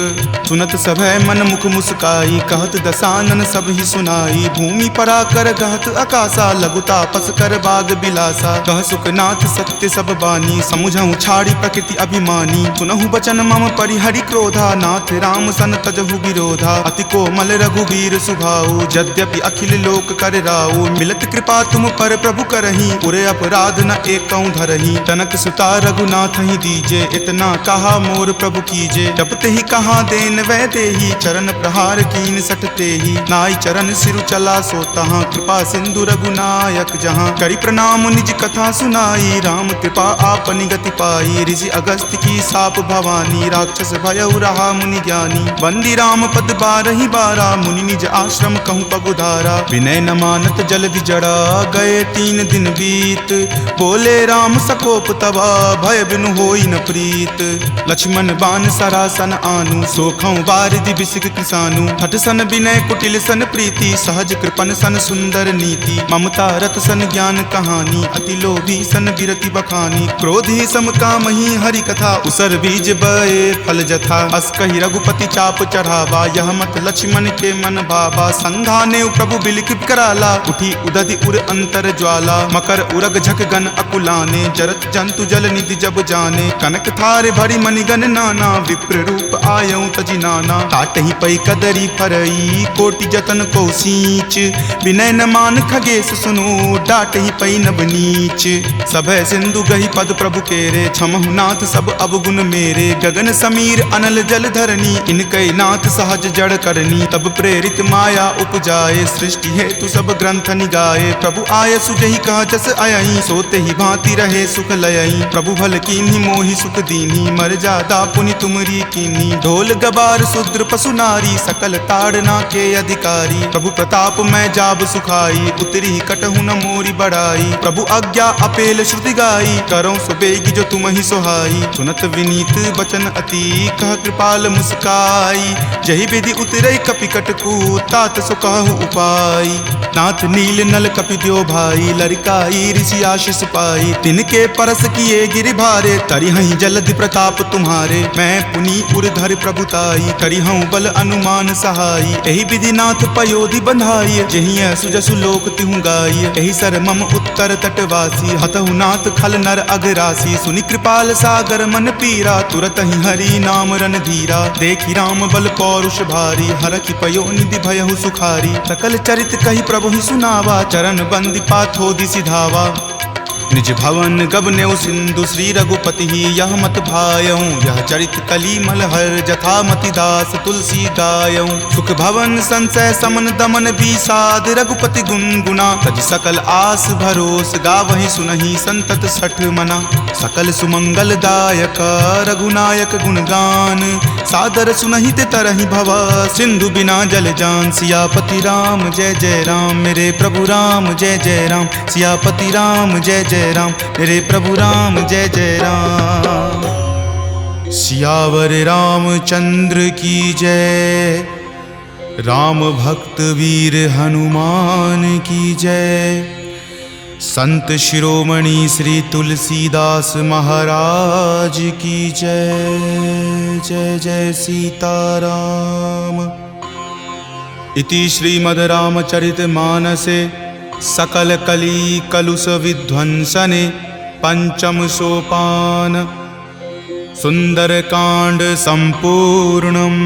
सुनत सभय मन मुख मुस्काई, कहत दसानन सब ही सुनाई। भूमि पराकर गहत आकाशा, लघु तापस कर बाग बिलासा। कह सुखनाथ सत्य सब बानी, समुझहु छाड़ी प्रकृति अभिमानी। सुनहु बचन मम परिहरि क्रोधा, नाथ राम सन तजहु विरोधा। अति कोमल रघुवीर सुभाऊ, यद्यपि अखिल लोक कर राऊ। मिलत कृपा तुम पर प्रभु करही, उरे अपराध न एकौ धरही। तनक सुता रघुनाथ ही दीजे, इतना कहा मोर प्रभु कीजे। जपते ही कहा देन वै देही, चरण प्रहार कीन सटते ही। नाई चरण सिरु चला सो तहाँ, कृपा सिंधु रघुनायक जहाँ। करि प्रणाम निज कथा सुनाई, राम कृपा आपनि गति पाई। ऋषि अगस्त्य की साप भवानी, राक्षस भयउ रहा मुनि ज्ञानी। बंदी राम पद 12 बारा, मुनि निज आश्रम कहूँ पगुधारा। विनय न मानत जल्दि जड़ा, गए 3 दिन बीत। बोले राम सकोप तबा, भय बिनु होई न प्रीत। लक्ष्मण बान सरासन आनु, सोखौ बारिधि बिसिक किसानु। हठ सन विनय कुटिल सन प्रीति, सहज कृपन सन सुंदर नीति। ममता रत सन ज्ञान कहानी, अति लोभी सन विरति बखानी। क्रोधी सम कामहि हरि कथा, उसर बीज बए फल जथा। अस कहि रघुपति चाप चढ़ावा, यह मत लक्ष्मण के मन भावा। संधाने प्रभु बिलिक कराला, उठी उदधि उर अंतर ज्वाला। मकर उरग झक गन अकुलाने, जरत जंतु जल निधि जब जाने। कनक थार भरी मणिगन नाना, विप्र रूप आयौ तजि नाना। काटहि पै कदरी फरई, कोटि जतन को सींच। विनय न मान खगेश सुनो, डाटहि पै नब नीच। सभय सिंधु गहि पद प्रभु केरे, क्षमहु नाथ सब अवगुण मेरे। गगन समीर अनल जल धरनी, इनकै नाथ सहज जड़ करनी। तब प्रेरित माया उपजाए, सृष्टि हेतु सब ग्रंथ निगाए। प्रभु आय सुजहि कह जस अयहि, सोते ही भांति रहे सुख लयहि। प्रभु भल कीन्ही मोहि सुख दीन्ही, मर जादा पुनि तुमरी कीन्ही। ढोल गबार शूद्र पशु नारी, सकल ताड़ना के अधिकारी। प्रभु प्रताप मैं जाब सुखाई, उतरी कटहु न मोरी बढ़ाई। प्रभु आज्ञा अपेल श्रुति गाई, करौ सुबेगी जो तुम ही सोहाई। सुनत विनीत बचन अति कह कृपाल मुस्काई। जहि विधि उतरे कपिकट कू तात सो कहु उपाई। नाथ नील नल कपि द्यो भाई लरिकाई ऋषि आशीष पाई। तिनके परस किए गिरि भारे तरिहहि जलधि प्रताप तुम्हारे। मैं पुनि उरधर प्रभुताई करिहऊँ बल अनुमान सहाई। एहि विधि नाथ पयोधि बंधाई जहिं सुजसु लोक तिहु गाई। एहि सर मम उत्तर तटवासी हतहु नाथ खल नर अगरासी। सुनि कृपाल सागर मन पीरा तुरत ही हरि नाम रन धीरा। देखि राम बल पौरुष भारी हरखि पयो निधि भयहु सुखारी। सकल चरित कहि प्रभु ही सुनावा चरण बंदी पाथोदि सिधावा। निज भवन गबनेउ सिंधु श्री रघुपति यह मत भायऊँ। यह चरित कली मलहर जथा मति दास तुलसी गायऊँ। सुख भवन संशय समन दमन विषाद रघुपति गुनगुना। तज सकल आस भरोस गावहि सुनहि संतत सठ मना। सकल सुमंगल दायक रघुनायक गुणगान। सादर सुनहि ते तरहि भव सिंधु बिना जल जान। सियापति राम जय जय राम मेरे प्रभु राम जय जय राम। सियापति राम जय जय राम मेरे प्रभु राम जय जय राम। सियावर रामचंद्र की जय। राम भक्त वीर हनुमान की जय। संत शिरोमणि श्री तुलसीदास महाराज की जय। जय जय सीताराम। इति श्रीमद् रामचरित मानसे सकल कली कलुष विध्वंसने पंचम सोपान सुंदर कांड संपूर्णम्।